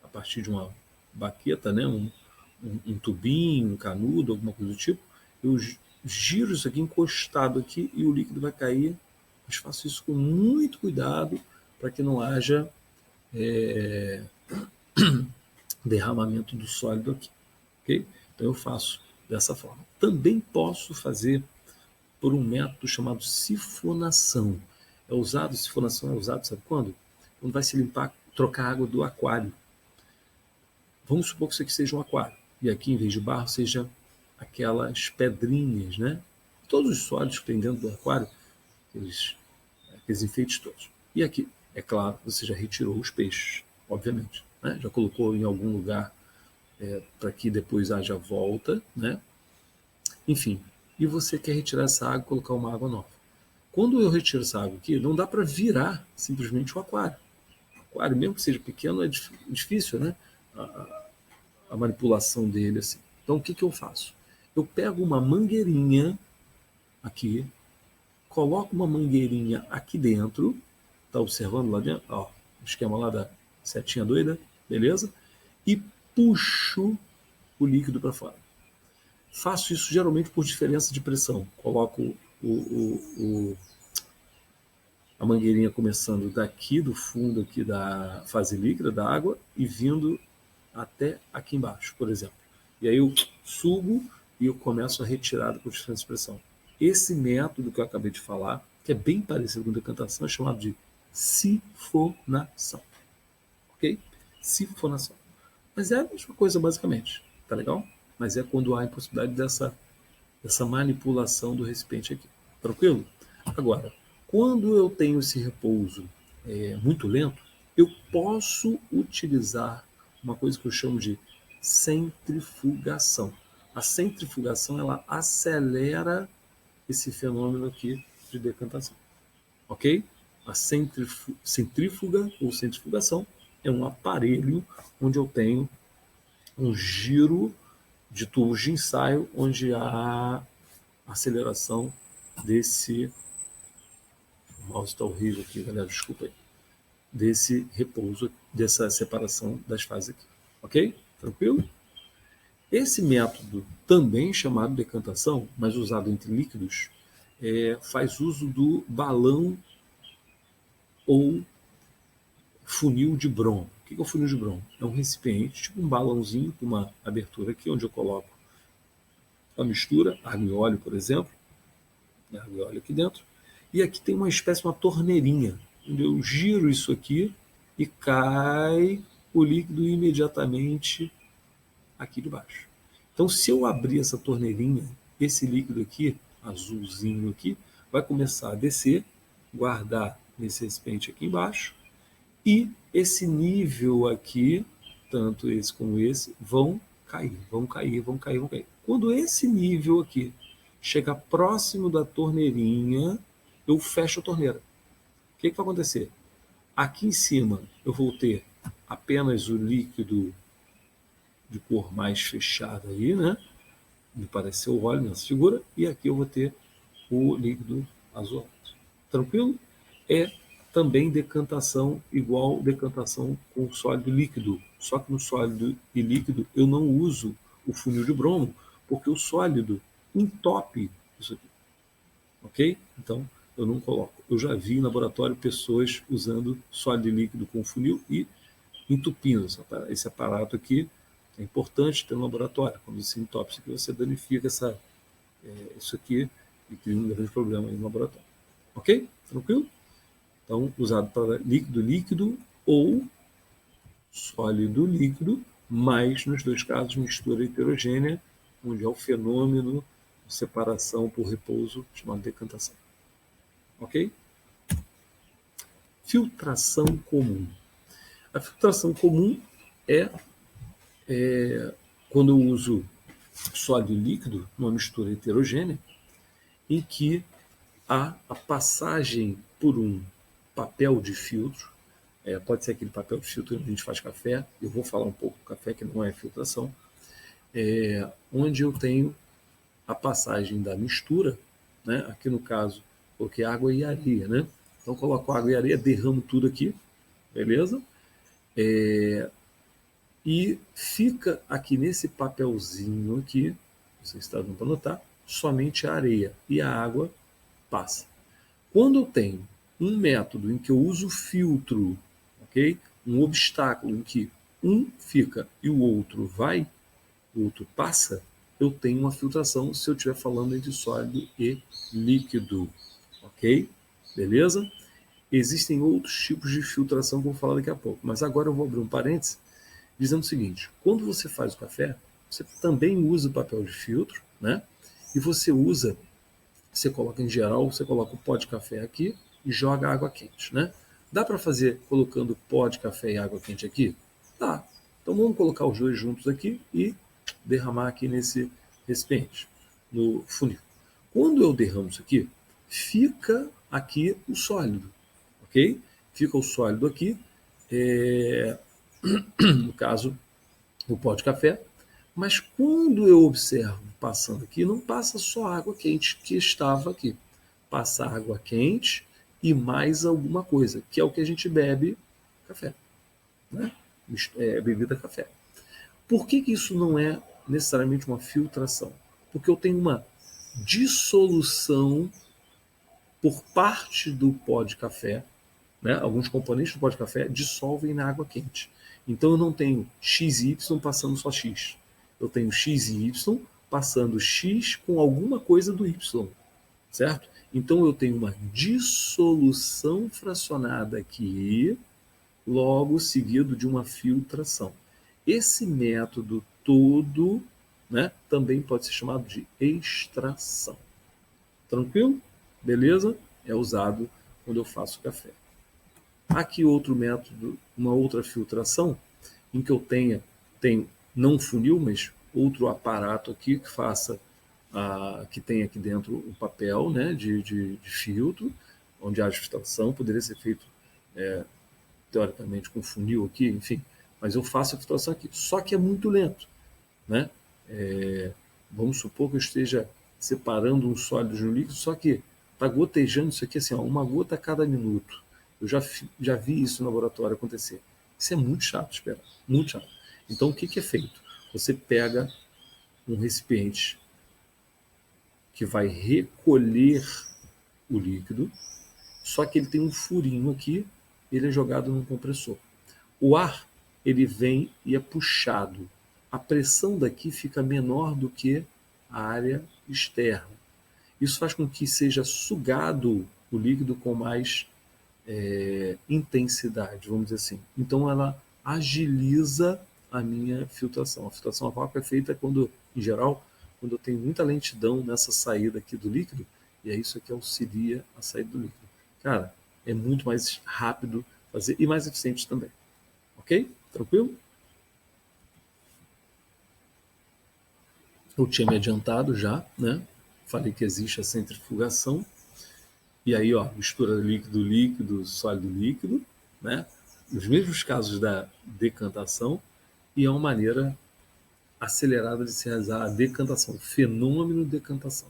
a partir de uma baqueta, né? um tubinho, um canudo, alguma coisa do tipo. Eu giro isso aqui encostado aqui e o líquido vai cair. Mas faço isso com muito cuidado para que não haja derramamento do sólido aqui. Okay? Então eu faço dessa forma. Também posso fazer por um método chamado sifonação. Sifonação é usado, sabe quando? Quando vai se limpar, trocar a água do aquário. Vamos supor que isso aqui seja um aquário. E aqui, em vez de barro, seja aquelas pedrinhas, né? Todos os sólidos que tem dentro do aquário, aqueles enfeites todos. E aqui, é claro, você já retirou os peixes, obviamente. Né? Já colocou em algum lugar para que depois haja volta, né? Enfim, e você quer retirar essa água e colocar uma água nova. Quando eu retiro essa água aqui, não dá para virar simplesmente o aquário. O aquário, mesmo que seja pequeno, é difícil, né? A manipulação dele, assim. Então, o que eu faço? Eu pego uma mangueirinha aqui, coloco uma mangueirinha aqui dentro, tá observando lá dentro? Ó, o esquema lá da setinha doida, beleza? E puxo o líquido para fora. Faço isso geralmente por diferença de pressão. Coloco a mangueirinha começando daqui do fundo aqui da fase líquida da água e vindo até aqui embaixo, por exemplo. E aí eu subo e eu começo a retirada por diferença de pressão. Esse método que eu acabei de falar, que é bem parecido com decantação, é chamado de sifonação. Ok? Sifonação. Mas é a mesma coisa, basicamente. Tá legal? Mas é quando há a impossibilidade dessa manipulação do recipiente aqui. Tranquilo? Agora, quando eu tenho esse repouso muito lento, eu posso utilizar uma coisa que eu chamo de centrifugação. A centrifugação, ela acelera esse fenômeno aqui de decantação. Ok? A centrífuga ou centrifugação é um aparelho onde eu tenho um giro de tubos de ensaio, onde há aceleração desse. O mouse está horrível aqui, galera, desculpa aí. Desse repouso, dessa separação das fases aqui. Ok? Tranquilo? Esse método, também chamado decantação, mas usado entre líquidos, faz uso do balão ou funil de Brom. O que é o funil de Brom? É um recipiente, tipo um balãozinho com uma abertura aqui, onde eu coloco a mistura, água e óleo, por exemplo, água e óleo aqui dentro, e aqui tem uma espécie de uma torneirinha, onde eu giro isso aqui e cai o líquido imediatamente aqui de baixo. Então, se eu abrir essa torneirinha, esse líquido aqui, azulzinho aqui, vai começar a descer, guardar nesse recipiente aqui embaixo, e esse nível aqui, tanto esse como esse, vão cair, vão cair, vão cair, vão cair. Quando esse nível aqui chega próximo da torneirinha, eu fecho a torneira. O que vai acontecer? Aqui em cima eu vou ter apenas o líquido de cor mais fechada aí, né? Me pareceu o óleo nessa figura, e aqui eu vou ter o líquido azulado. Tranquilo? É também decantação igual decantação com sólido e líquido. Só que no sólido e líquido eu não uso o funil de bromo, porque o sólido entope isso aqui. Ok? Então eu não coloco. Eu já vi em laboratório pessoas usando sólido e líquido com funil e entupindo esse aparato aqui. É importante ter no laboratório. Quando você entope isso aqui, você danifica isso aqui e cria um grande problema aí no laboratório. Ok? Tranquilo? Então, usado para líquido líquido ou sólido líquido, mas nos dois casos mistura heterogênea, onde é o fenômeno de separação por repouso chamado decantação. Ok? Filtração comum. A filtração comum é quando eu uso sólido e líquido numa mistura heterogênea, em que há a passagem por um papel de filtro, pode ser aquele papel de filtro onde a gente faz café, eu vou falar um pouco do café, que não é filtração, onde eu tenho a passagem da mistura, né? Aqui no caso, coloquei água e areia, né? Então coloco água e areia, derramo tudo aqui, beleza? E fica aqui nesse papelzinho aqui, você está dando para notar, somente a areia e a água passa. Quando eu tenho um método em que eu uso filtro, ok? Um obstáculo em que um fica e o outro vai, o outro passa, eu tenho uma filtração se eu estiver falando entre sólido e líquido, ok? Beleza? Existem outros tipos de filtração que eu vou falar daqui a pouco, mas agora eu vou abrir um parênteses dizendo o seguinte: quando você faz o café, você também usa o papel de filtro, né? E você coloca em geral, você coloca o pó de café aqui e joga água quente, né? Dá para fazer colocando pó de café e água quente aqui? Tá. Então vamos colocar os dois juntos aqui e derramar aqui nesse recipiente, no funil. Quando eu derramo isso aqui, fica aqui o sólido, ok? Fica o sólido aqui, no caso, o pó de café. Mas quando eu observo passando aqui, não passa só água quente que estava aqui. Passa água quente e mais alguma coisa, que é o que a gente bebe café, né? Bebida café. Por que isso não é necessariamente uma filtração? Porque eu tenho uma dissolução por parte do pó de café, né? Alguns componentes do pó de café dissolvem na água quente. Então eu não tenho X e Y passando só X. Eu tenho X e Y passando X com alguma coisa do Y, certo? Então eu tenho uma dissolução fracionada aqui, logo seguido de uma filtração. Esse método todo, né, também pode ser chamado de extração. Tranquilo? Beleza? É usado quando eu faço café. Aqui outro método, uma outra filtração, em que eu tenho não funil, mas outro aparato aqui que faça, que tem aqui dentro um papel, né, de filtro, onde há filtração, poderia ser feito teoricamente com funil aqui, enfim, mas eu faço a filtração aqui, só que é muito lento, né? Vamos supor que eu esteja separando um sólido de um líquido, só que está gotejando isso aqui assim, ó, uma gota a cada minuto. Eu já vi isso no laboratório acontecer. Isso é muito chato, espera, muito chato. Então, o que é feito? Você pega um recipiente que vai recolher o líquido, só que ele tem um furinho aqui, ele é jogado num compressor. O ar, ele vem e é puxado. A pressão daqui fica menor do que a área externa. Isso faz com que seja sugado o líquido com mais intensidade, vamos dizer assim. Então ela agiliza a minha filtração. A filtração a vácuo é feita quando, em geral, quando eu tenho muita lentidão nessa saída aqui do líquido, e é isso que auxilia a saída do líquido. Cara, é muito mais rápido fazer e mais eficiente também. Ok? Tranquilo? Eu tinha me adiantado já, né? Falei que existe a centrifugação. E aí, ó, mistura líquido-líquido, sólido-líquido, né? Nos mesmos casos da decantação, e é uma maneira acelerada de se realizar a decantação, o fenômeno de decantação,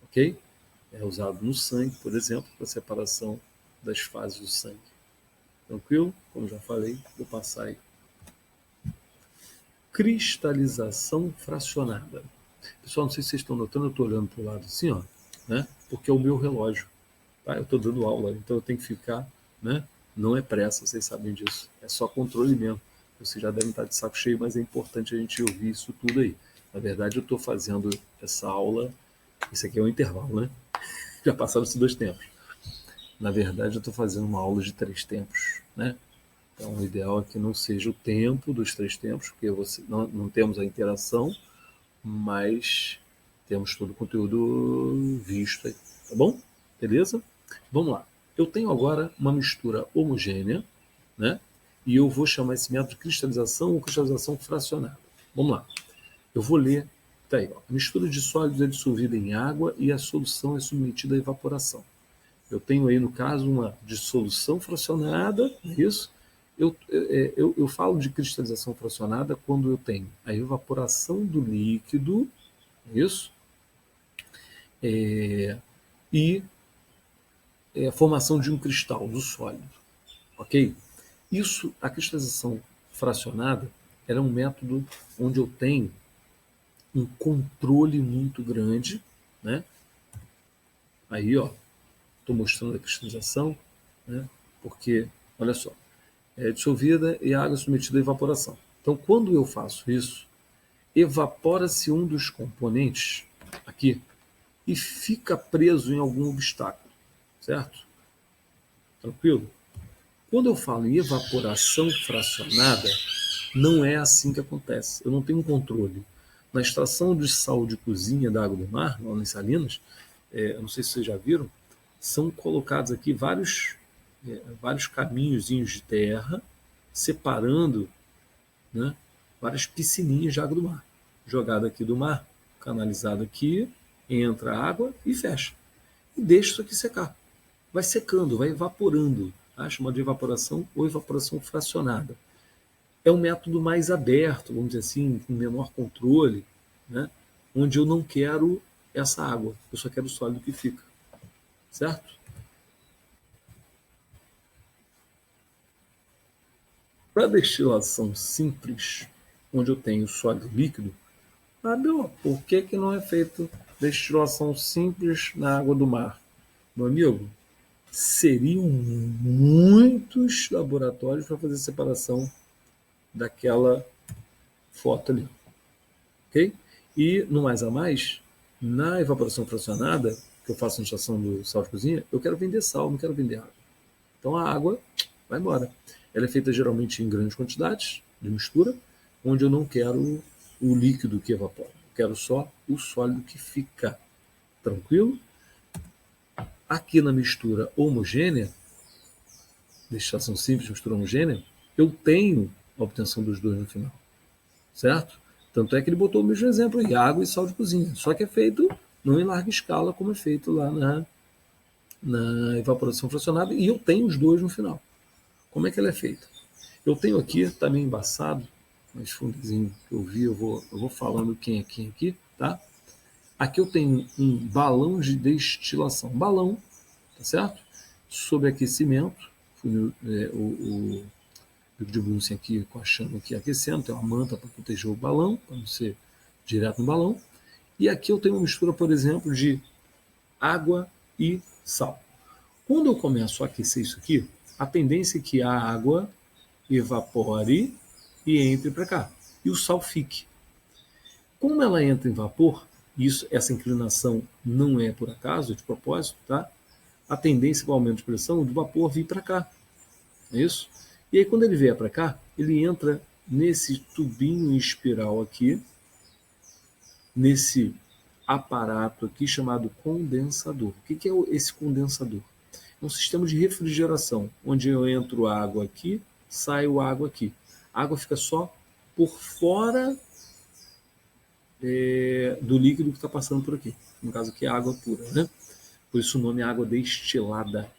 ok? É usado no sangue, por exemplo, para a separação das fases do sangue. Tranquilo? Como já falei, vou passar aí. Cristalização fracionada. Pessoal, não sei se vocês estão notando, eu estou olhando para o lado assim, ó, né? Porque é o meu relógio. Tá? Eu estou dando aula, então eu tenho que ficar, né? Não é pressa, vocês sabem disso. É só controle mesmo. Vocês já devem estar de saco cheio, mas é importante a gente ouvir isso tudo aí. Na verdade, eu estou fazendo essa aula. Isso aqui é um intervalo, né? Já passaram esses 2 tempos. Na verdade, eu estou fazendo uma aula de 3 tempos, né? Então, o ideal é que não seja o tempo dos 3 tempos, porque não temos a interação, mas temos todo o conteúdo visto aí, tá bom? Beleza? Vamos lá. Eu tenho agora uma mistura homogênea, né? E eu vou chamar esse método de cristalização ou cristalização fracionada. Vamos lá. Eu vou ler. Tá aí, ó. A mistura de sólidos é dissolvida em água e a solução é submetida à evaporação. Eu tenho aí, no caso, uma dissolução fracionada, isso. Eu falo de cristalização fracionada quando eu tenho a evaporação do líquido, isso, e a formação de um cristal, do sólido, ok? Isso, a cristalização fracionada, era um método onde eu tenho um controle muito grande, né? Aí, ó, estou mostrando a cristalização, né? Porque, olha só, é dissolvida e a água submetida à evaporação. Então, quando eu faço isso, evapora-se um dos componentes aqui e fica preso em algum obstáculo, certo? Tranquilo? Quando eu falo em evaporação fracionada, não é assim que acontece. Eu não tenho um controle. Na extração de sal de cozinha da água do mar, lá em Salinas, eu não sei se vocês já viram, são colocados aqui vários caminhozinhos de terra separando, né, várias piscininhas de água do mar. Jogada aqui do mar, canalizada aqui, entra a água e fecha. E deixa isso aqui secar. Vai secando, vai evaporando. Tá? Chamada de evaporação ou evaporação fracionada. É um método mais aberto, vamos dizer assim, com menor controle, né? Onde eu não quero essa água, eu só quero o sólido que fica. Certo? Para destilação simples, onde eu tenho sólido líquido, por que não é feito destilação simples na água do mar? Meu amigo, seriam muitos laboratórios para fazer separação daquela foto ali, ok? E no mais a mais, na evaporação fracionada, que eu faço na estação do sal de cozinha, eu quero vender sal, não quero vender água. Então a água vai embora. Ela é feita geralmente em grandes quantidades de mistura, onde eu não quero o líquido que evapora. Eu quero só o sólido que fica. Tranquilo? Aqui na mistura homogênea, destilação simples, mistura homogênea, eu tenho a obtenção dos dois no final. Certo? Tanto é que ele botou o mesmo exemplo aí, água e sal de cozinha. Só que é feito não em larga escala, como é feito lá na evaporação fracionada, e eu tenho os dois no final. Como é que ela é feita? Eu tenho aqui, está meio embaçado, mas fundozinho que eu vi, eu vou falando quem é quem aqui, tá? Aqui eu tenho um balão de destilação. Balão, tá certo? Sob aquecimento, o de Bunsen aqui com a chama aqui aquecendo, tem uma manta para proteger o balão, para não ser direto no balão. E aqui eu tenho uma mistura, por exemplo, de água e sal. Quando eu começo a aquecer isso aqui, a tendência é que a água evapore e entre para cá, e o sal fique. Como ela entra em vapor, essa inclinação não é por acaso, é de propósito, tá? A tendência com o aumento de pressão do vapor vir para cá. É isso? E aí, quando ele vier para cá, ele entra nesse tubinho em espiral aqui, nesse aparato aqui chamado condensador. O que é esse condensador? É um sistema de refrigeração, onde eu entro água aqui, saio água aqui. A água fica só por fora do líquido que está passando por aqui. No caso aqui é água pura, né? Por isso o nome é água destilada.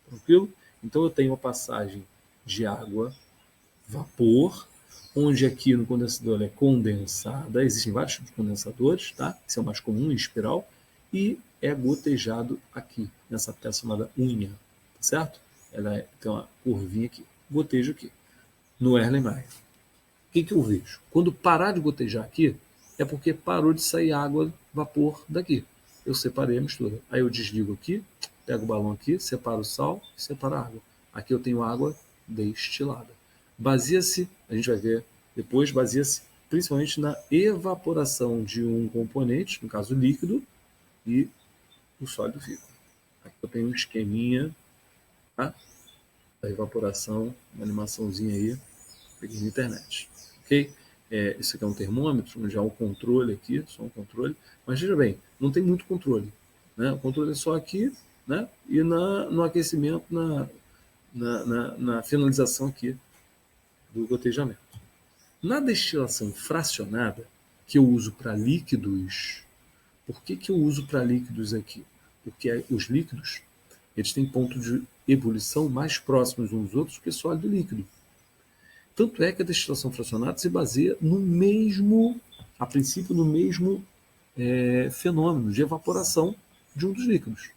Tranquilo? Então eu tenho a passagem de água, vapor, onde aqui no condensador é condensada, existem vários tipos de condensadores, tá? Esse é o mais comum, em espiral, e é gotejado aqui, nessa peça chamada unha, tá certo? Ela tem uma curvinha aqui, gotejo aqui, no Erlenmeyer. O que eu vejo? Quando parar de gotejar aqui, é porque parou de sair água, vapor daqui. Eu separei a mistura. Aí eu desligo aqui, pego o balão aqui, separo o sal e separo a água. Aqui eu tenho água destilada. Baseia-se, a gente vai ver depois, baseia-se principalmente na evaporação de um componente, no caso líquido, e o sólido fica. Aqui eu tenho um esqueminha, tá? Da evaporação, uma animaçãozinha aí, peguei na internet. Ok? Isso aqui é um termômetro, já há um controle aqui, só um controle. Mas veja bem, não tem muito controle. Né? O controle é só aqui, né? E no aquecimento, na finalização aqui do gotejamento. Na destilação fracionada, que eu uso para líquidos, por que eu uso para líquidos aqui? Porque os líquidos eles têm pontos de ebulição mais próximos uns dos outros que sólido e líquido. Tanto é que a destilação fracionada se baseia no mesmo, a princípio, no mesmo fenômeno de evaporação de um dos líquidos.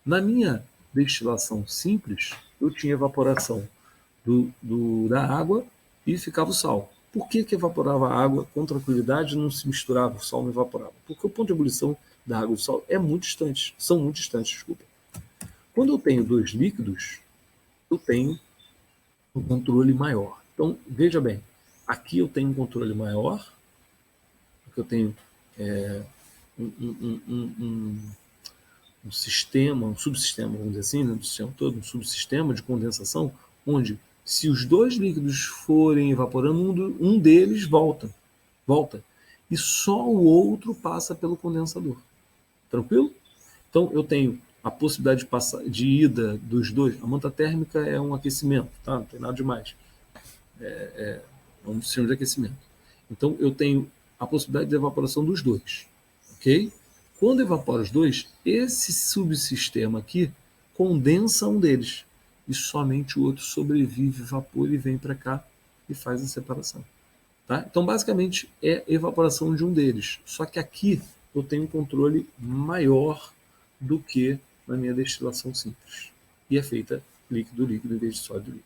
Na minha destilação simples, eu tinha evaporação da água e ficava o sal. Por que evaporava a água com tranquilidade e não se misturava, o sal não evaporava? Porque o ponto de ebulição da água e do sal é muito distante, são muito distantes, desculpa. Quando eu tenho dois líquidos, eu tenho um controle maior. Então, veja bem, aqui eu tenho um controle maior, aqui eu tenho um sistema, um subsistema, vamos dizer assim, né, do sistema todo, um subsistema de condensação, onde se os dois líquidos forem evaporando, um deles volta, e só o outro passa pelo condensador. Tranquilo? Então, eu tenho a possibilidade de ida dos dois. A manta térmica é um aquecimento, tá? Não tem nada demais. É um sistema de aquecimento. Então, eu tenho a possibilidade de evaporação dos dois. Ok? Quando evapora os dois, esse subsistema aqui condensa um deles. E somente o outro sobrevive, vapor e vem para cá e faz a separação. Tá? Então, basicamente, é evaporação de um deles. Só que aqui eu tenho um controle maior do que na minha destilação simples. E é feita líquido-líquido em vez de sólido-líquido.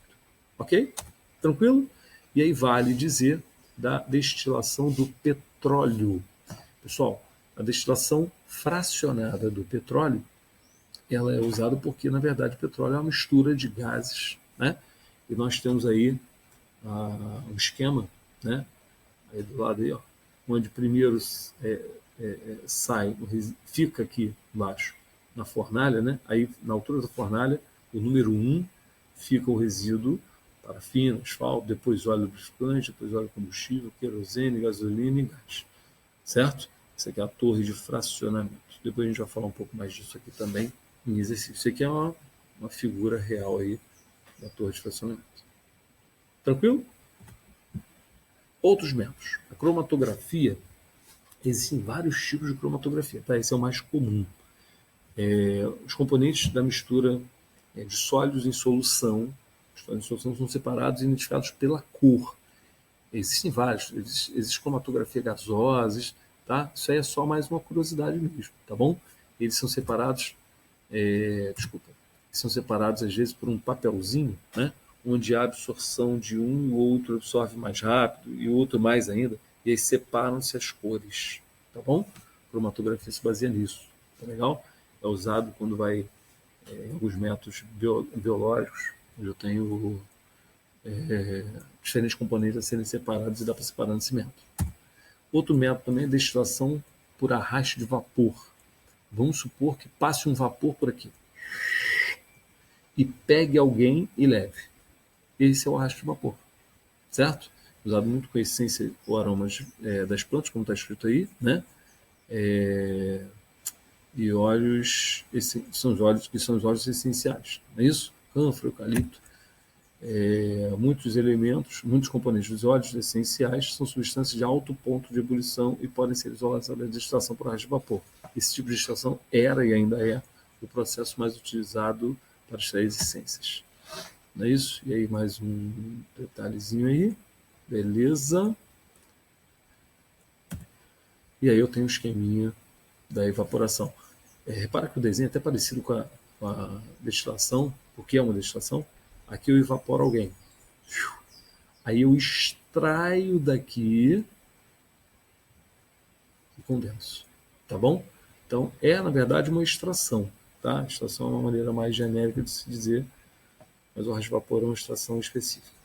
Ok? Tranquilo? E aí vale dizer da destilação do petróleo. Pessoal, a destilação fracionada do petróleo, ela é usada porque, na verdade, o petróleo é uma mistura de gases, né? E nós temos aí um esquema, né? Aí do lado aí, ó, onde primeiro sai, fica aqui embaixo na fornalha, né? Aí na altura da fornalha, o número 1 fica o resíduo, parafina, asfalto, depois óleo lubrificante, depois óleo combustível, querosene, gasolina e gás. Certo? Isso aqui é a torre de fracionamento. Depois a gente vai falar um pouco mais disso aqui também em exercício. Isso aqui é uma figura real aí da torre de fracionamento. Tranquilo? Outros métodos. A cromatografia, existem vários tipos de cromatografia, tá? Esse é o mais comum. Os componentes da mistura de sólidos em solução, são separados e identificados pela cor. Existem vários, existe cromatografia gasosa, tá? Isso aí é só mais uma curiosidade mesmo, tá bom? Eles são separados, são separados às vezes por um papelzinho, né? Onde a absorção de um, o outro absorve mais rápido e o outro mais ainda, e aí separam-se as cores, tá bom? A cromatografia se baseia nisso, tá legal? É usado quando vai em alguns métodos biológicos, onde eu tenho diferentes componentes a serem separados e dá para separar nesse método. Outro método também é destilação por arraste de vapor. Vamos supor que passe um vapor por aqui e pegue alguém e leve. Esse é o arraste de vapor, certo? Usado muito com a essência ou aromas das plantas, como está escrito aí, né? E óleos, são os óleos que são os óleos essenciais, não é isso? Cânfora, eucalipto. Muitos elementos, muitos componentes dos óleos essenciais são substâncias de alto ponto de ebulição e podem ser isoladas através de extração por arrasto de vapor. Esse tipo de extração era e ainda é o processo mais utilizado para extrair as essências. Não é isso? E aí mais um detalhezinho aí. Beleza. E aí eu tenho o esqueminha da evaporação. Repara que o desenho é até parecido com a destilação, porque é uma destilação. Aqui eu evaporo alguém. Aí eu extraio daqui e condenso. Tá bom? Então, na verdade, uma extração. Tá? Extração é uma maneira mais genérica de se dizer, mas o rasgo vapor é uma extração específica.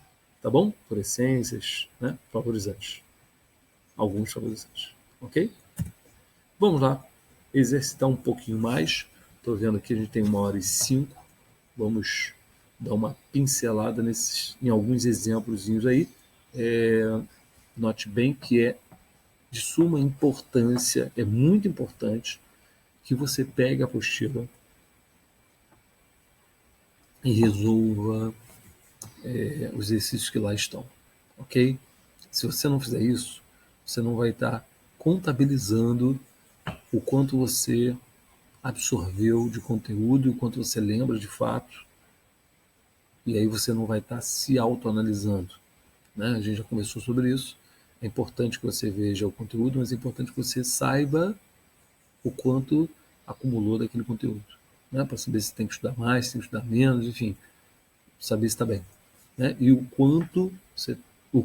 Tá bom? Por essências, né? Favorizantes. Alguns favorizantes. Ok? Vamos lá. Exercitar um pouquinho mais. Estou vendo que a gente tem 1h05. Vamos dar uma pincelada em alguns exemplos aí. Note bem que é de suma importância, é muito importante que você pegue a apostila e resolva os exercícios que lá estão, ok? Se você não fizer isso, você não vai estar contabilizando o quanto você absorveu de conteúdo e o quanto você lembra de fato, e aí você não vai estar se autoanalisando, né? A gente já conversou sobre isso. É importante que você veja o conteúdo, mas é importante que você saiba o quanto acumulou daquele conteúdo, né? Para saber se tem que estudar mais, se tem que estudar menos, enfim, saber se está bem, né? E o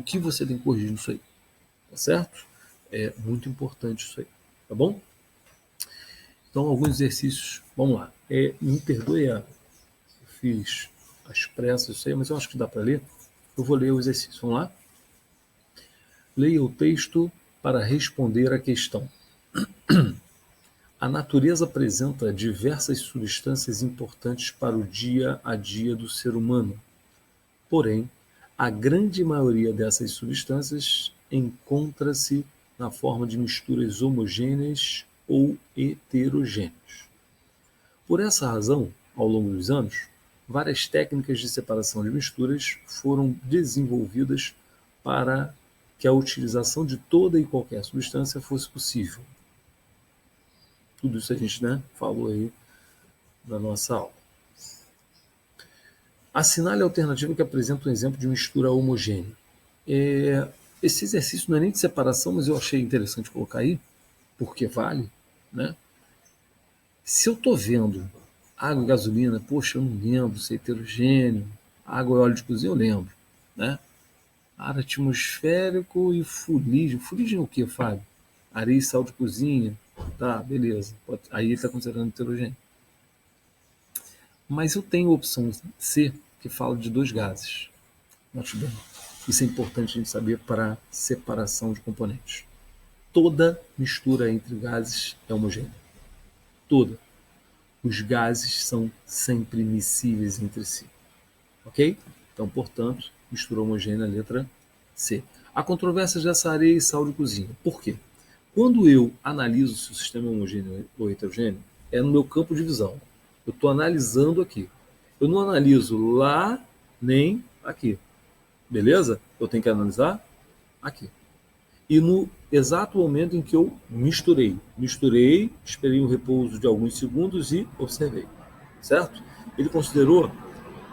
que você tem que corrigir nisso aí, tá certo? É muito importante isso aí, tá bom? Então, alguns exercícios, vamos lá. Me perdoe, eu fiz às pressas isso aí, mas eu acho que dá para ler. Eu vou ler o exercício, vamos lá? Leia o texto para responder à questão. A natureza apresenta diversas substâncias importantes para o dia a dia do ser humano. Porém, a grande maioria dessas substâncias encontra-se na forma de misturas homogêneas ou heterogêneas. Por essa razão, ao longo dos anos, várias técnicas de separação de misturas foram desenvolvidas para que a utilização de toda e qualquer substância fosse possível. Tudo isso a gente, falou aí na nossa aula. Assinale a alternativa que apresenta um exemplo de mistura homogênea. Esse exercício não é nem de separação, mas eu achei interessante colocar aí, porque vale, né? Se eu estou vendo água e gasolina, poxa, eu não lembro se é heterogêneo, água e óleo de cozinha eu lembro, né? Ar atmosférico e fuligem. Fuligem é o que, Fábio? Areia e sal de cozinha. Tá, beleza. Aí ele está considerando heterogêneo. Mas eu tenho a opção C, que fala de 2 gases. Note bem. Isso é importante a gente saber para separação de componentes. Toda mistura entre gases é homogênea. Toda. Os gases são sempre miscíveis entre si. Ok? Então, portanto, mistura homogênea, letra C. Há controvérsias dessa areia e sal de cozinha. Por quê? Quando eu analiso se o sistema é homogêneo ou heterogêneo, é no meu campo de visão. Eu estou analisando aqui. Eu não analiso lá nem aqui. Beleza? Eu tenho que analisar aqui. E no exato momento em que eu misturei, esperei um repouso de alguns segundos e observei. Certo? Ele considerou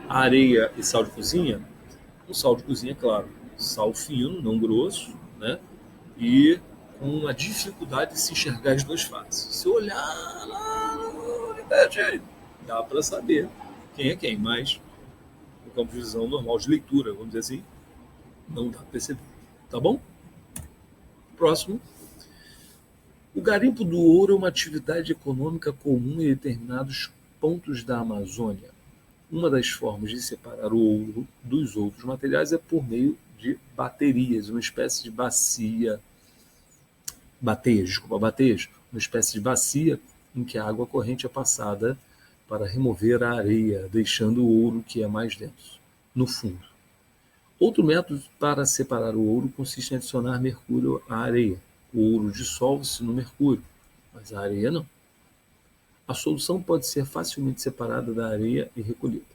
a areia e sal de cozinha um sal de cozinha, claro, sal fino, não grosso, né? E com uma dificuldade de se enxergar as 2 faces. Se olhar lá no universo, dá para saber quem é quem, mas no campo de visão normal de leitura, vamos dizer assim, não dá para perceber. Tá bom? Próximo. O garimpo do ouro é uma atividade econômica comum em determinados pontos da Amazônia. Uma das formas de separar o ouro dos outros materiais é por meio de baterias, uma espécie de bateias, uma espécie de bacia em que a água corrente é passada para remover a areia, deixando o ouro que é mais denso no fundo. Outro método para separar o ouro consiste em adicionar mercúrio à areia. O ouro dissolve-se no mercúrio, mas a areia não. A solução pode ser facilmente separada da areia e recolhida.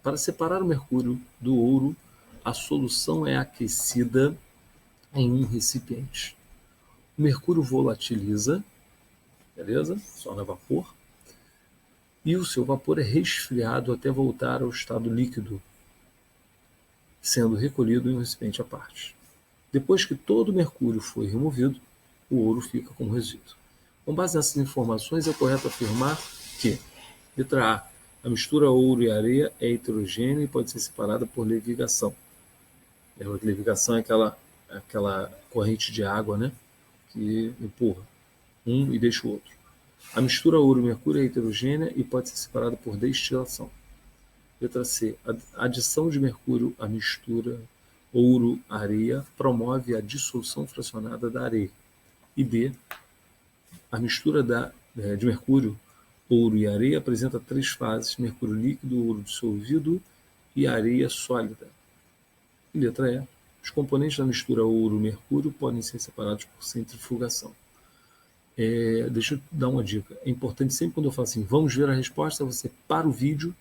Para separar o mercúrio do ouro, a solução é aquecida em um recipiente. O mercúrio volatiliza, beleza? Torna vapor. E o seu vapor é resfriado até voltar ao estado líquido, sendo recolhido em um recipiente à parte. Depois que todo o mercúrio foi removido, o ouro fica como resíduo. Com base nessas informações, é correto afirmar que, letra A, a mistura ouro e areia é heterogênea e pode ser separada por levigação. Lembra que levigação é aquela corrente de água, né, que empurra um e deixa o outro. A mistura ouro e mercúrio é heterogênea e pode ser separada por destilação. Letra C. A adição de mercúrio à mistura ouro-areia promove a dissolução fracionada da areia. E D. A mistura de mercúrio, ouro e areia apresenta 3 fases: mercúrio líquido, ouro dissolvido e areia sólida. E letra E. Os componentes da mistura ouro-mercúrio podem ser separados por centrifugação. Deixa eu dar uma dica. É importante sempre quando eu falo assim, vamos ver a resposta, você para o vídeo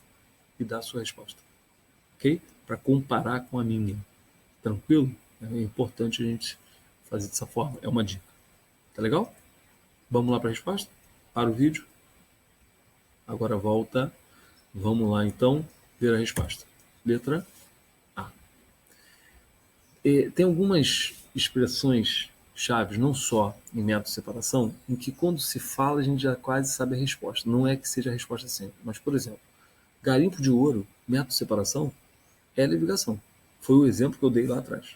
e dá a sua resposta. Ok? Para comparar com a minha. Tranquilo? É importante a gente fazer dessa forma. É uma dica. Tá legal? Vamos lá para a resposta? Para o vídeo. Agora volta. Vamos lá então ver a resposta. Letra A. Tem algumas expressões chaves, não só em método de separação, em que quando se fala a gente já quase sabe a resposta. Não é que seja a resposta sempre, mas, por exemplo, garimpo de ouro, método de separação, é levigação. Foi o exemplo que eu dei lá atrás.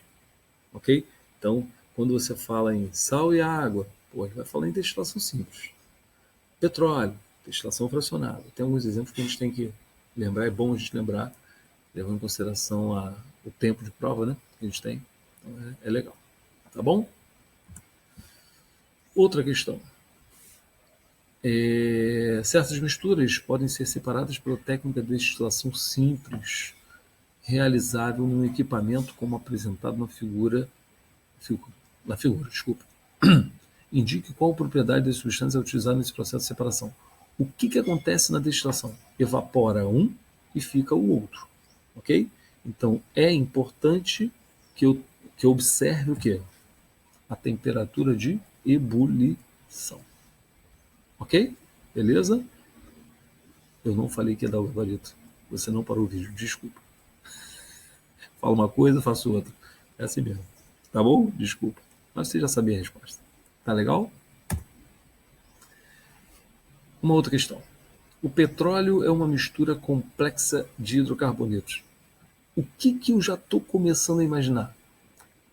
Ok? Então, quando você fala em sal e água, a gente vai falar em destilação simples. Petróleo, destilação fracionada. Tem alguns exemplos que a gente tem que lembrar, é bom a gente lembrar, levando em consideração o tempo de prova, né, que a gente tem. Então, é legal. Tá bom? Outra questão. Certas misturas podem ser separadas pela técnica de destilação simples, realizável num equipamento como apresentado na figura. Indique qual propriedade das substâncias é utilizada nesse processo de separação. O que acontece na destilação? Evapora um e fica o outro. Ok? Então, é importante que eu observe o quê? A temperatura de ebulição. Ok? Beleza? Eu não falei que ia dar o gabarito. Você não parou o vídeo, desculpa. Falo uma coisa, faço outra. É assim mesmo. Tá bom? Desculpa. Mas você já sabia a resposta. Tá legal? Uma outra questão. O petróleo é uma mistura complexa de hidrocarbonetos. O que eu já estou começando a imaginar?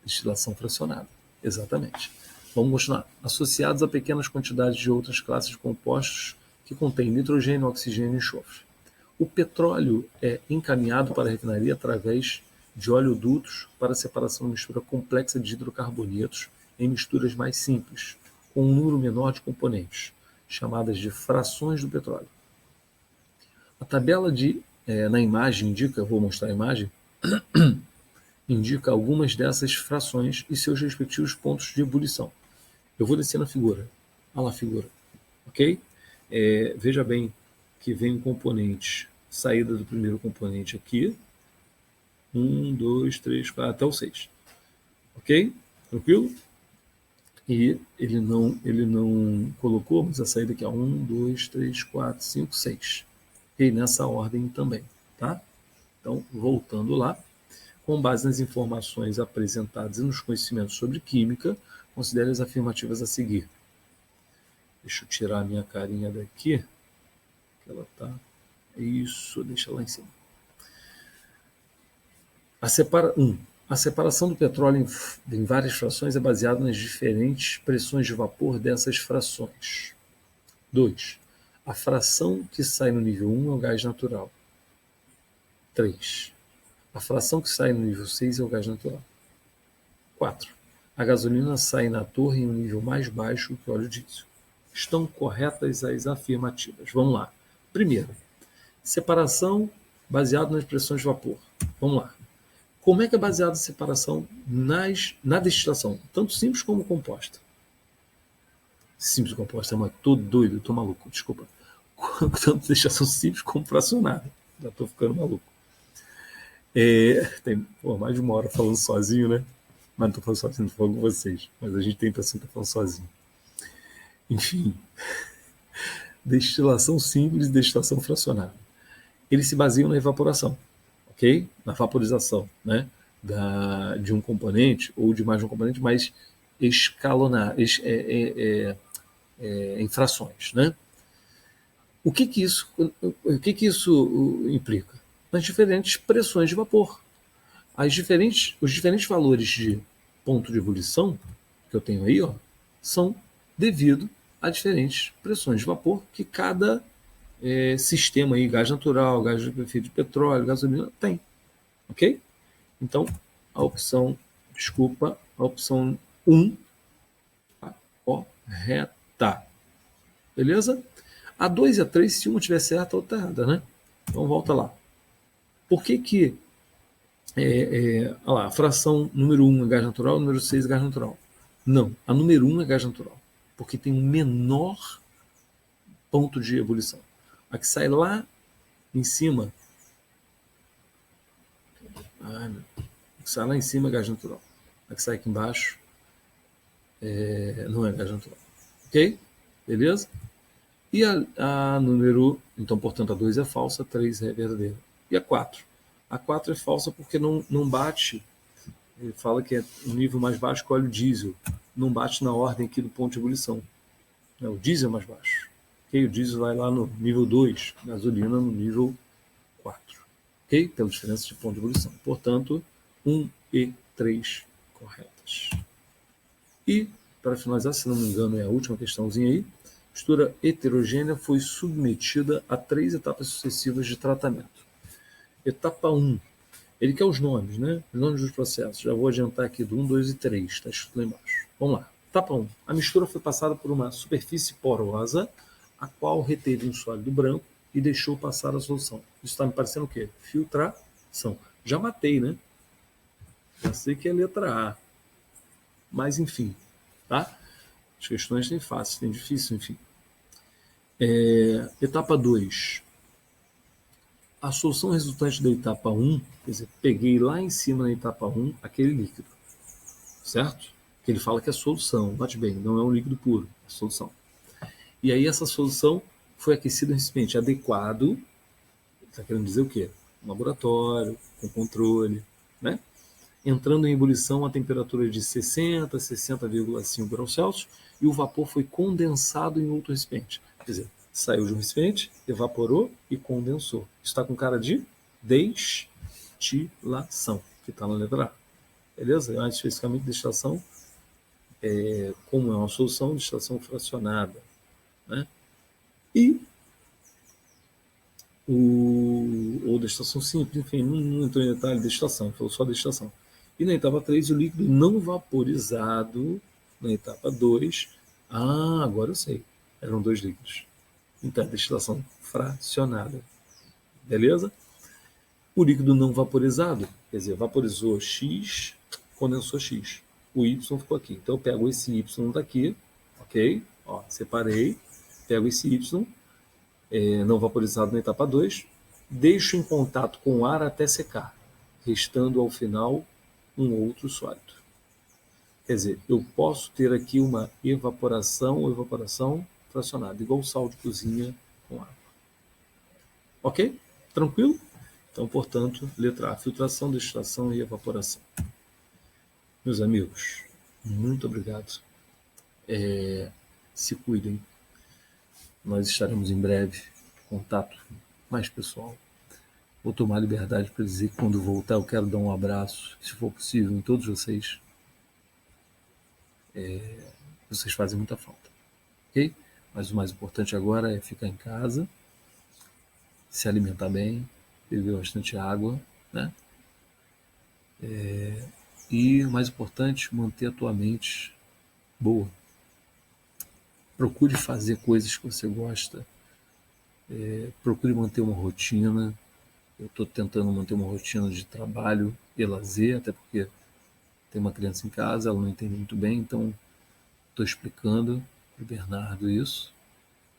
Destilação fracionada. Exatamente. Vamos continuar. Associados a pequenas quantidades de outras classes de compostos que contêm nitrogênio, oxigênio e enxofre. O petróleo é encaminhado para a refinaria através de oleodutos para a separação de mistura complexa de hidrocarbonetos em misturas mais simples, com um número menor de componentes, chamadas de frações do petróleo. A tabela na imagem indica, vou mostrar a imagem, indica algumas dessas frações e seus respectivos pontos de ebulição. Eu vou descer na figura. Olha lá a figura. Ok? Veja bem que vem um componente, saída do primeiro componente aqui. 1, 2, 3, 4, até o 6. Ok? Tranquilo? E ele não colocou, mas a saída aqui é 1, 2, 3, 4, 5, 6. E nessa ordem também. Tá? Então, voltando lá. Com base nas informações apresentadas e nos conhecimentos sobre química, considere as afirmativas a seguir. Deixa eu tirar a minha carinha daqui, que ela tá. Isso, deixa lá em cima. A separação do petróleo em várias frações é baseada nas diferentes pressões de vapor dessas frações. 2. A fração que sai no nível 1 é o gás natural. 3. A fração que sai no nível 6 é o gás natural. 4. A gasolina sai na torre em um nível mais baixo que o óleo diesel. Estão corretas as afirmativas. Vamos lá. Primeiro, separação baseada nas pressões de vapor. Vamos lá. Como é que é baseada a separação na destilação? Tanto simples como composta. Simples e composta, mas tô doido, tô maluco, desculpa. Tanto destilação simples como fracionada. Já tô ficando maluco. Tem mais de uma hora falando sozinho, né? Mas não estou falando sozinho, estou falando com vocês. Mas a gente tem impressão que está falando sozinho. Enfim, destilação simples e destilação fracionada. Eles se baseiam na evaporação, ok? Na vaporização, né? De um componente ou de mais de um componente, mas escalonar, em frações, né? O que isso implica? Nas diferentes pressões de vapor. Os diferentes valores de ponto de ebulição que eu tenho aí, ó, são devido a diferentes pressões de vapor que cada sistema aí, gás natural, gás de petróleo, gasolina, tem. Ok? Então, a opção 1 tá correta. Beleza? A 2 e a 3, se uma tiver certa, a outra errada, né? Então, volta lá. Por que olha lá, a fração número 1 é gás natural, número 6 é gás natural? Não, a número 1 é gás natural, porque tem um menor ponto de ebulição. A que sai lá em cima, a que sai lá em cima é gás natural. A que sai aqui embaixo não é gás natural. Ok? Beleza? E a número, então, portanto, a 2 é falsa, a 3 é verdadeira. E a 4? A 4 é falsa porque não bate. Ele fala que é um nível mais baixo que o óleo diesel. Não bate na ordem aqui do ponto de ebulição. O diesel é mais baixo. Okay? O diesel vai lá no nível 2, gasolina no nível 4. Ok? Pela diferença de ponto de ebulição. Portanto, 1 e 3 corretas. E, para finalizar, se não me engano, é a última questãozinha aí. A mistura heterogênea foi submetida a 3 etapas sucessivas de tratamento. Etapa 1. Ele quer os nomes, né? Os nomes dos processos. Já vou adiantar aqui do 1, 2 e 3. Está escrito lá embaixo. Vamos lá. Etapa 1. A mistura foi passada por uma superfície porosa, a qual reteve um sólido branco e deixou passar a solução. Isso está me parecendo o quê? Filtração. Já matei, né? Já sei que é letra A. Mas, enfim, tá? As questões tem fácil, tem difícil, enfim. Etapa 2. A solução resultante da etapa 1, quer dizer, peguei lá em cima na etapa 1 aquele líquido, certo? Que ele fala que é solução, bate bem, não é um líquido puro, é solução. E aí essa solução foi aquecida em recipiente adequado, está querendo dizer o quê? Um laboratório, com controle, né? Entrando em ebulição a temperatura de 60 a 60,5 graus Celsius e o vapor foi condensado em outro recipiente. Quer dizer, saiu de um recipiente, evaporou e condensou. Isso está com cara de destilação, que está na letra A. Beleza? Mais especificamente destilação, como é uma solução, destilação fracionada. Né? E ou destilação simples, enfim, não entrou em detalhe, destilação, falou só destilação. E na etapa 3, o líquido não vaporizado. Na etapa 2, agora eu sei, eram 2 líquidos. Então, destilação fracionada. Beleza? O líquido não vaporizado, quer dizer, vaporizou X, condensou X. O Y ficou aqui. Então, eu pego esse Y daqui, ok? Ó, separei, pego esse Y, não vaporizado na etapa 2, deixo em contato com o ar até secar, restando ao final um outro sólido. Quer dizer, eu posso ter aqui uma evaporação ou evaporação fracionada, igual sal de cozinha com água. Ok? Tranquilo? Então, portanto, letra A, filtração, destilação e evaporação. Meus amigos, muito obrigado. Se cuidem. Nós estaremos em breve em contato mais pessoal. Vou tomar liberdade para dizer que quando voltar eu quero dar um abraço, se for possível, em todos vocês. Vocês fazem muita falta. Ok? Mas o mais importante agora é ficar em casa, se alimentar bem, beber bastante água, né? E o mais importante, manter a tua mente boa. Procure fazer coisas que você gosta. Procure manter uma rotina. Eu estou tentando manter uma rotina de trabalho e lazer, até porque tem uma criança em casa, ela não entende muito bem, então estou explicando para o Bernardo isso.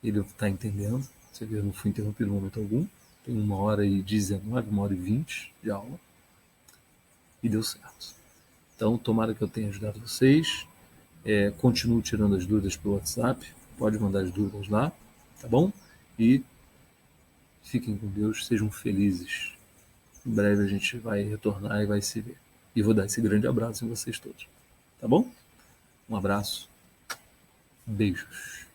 Ele está entendendo. Você vê, eu não fui interrompido em momento algum. Tem 1h19, 1h20 de aula. e deu certo. Então, tomara que eu tenha ajudado vocês. Continuo tirando as dúvidas pelo WhatsApp. Pode mandar as dúvidas lá, tá bom? E fiquem com Deus, sejam felizes. Em breve a gente vai retornar e vai se ver. E vou dar esse grande abraço em vocês todos. Tá bom? Um abraço. Beijos.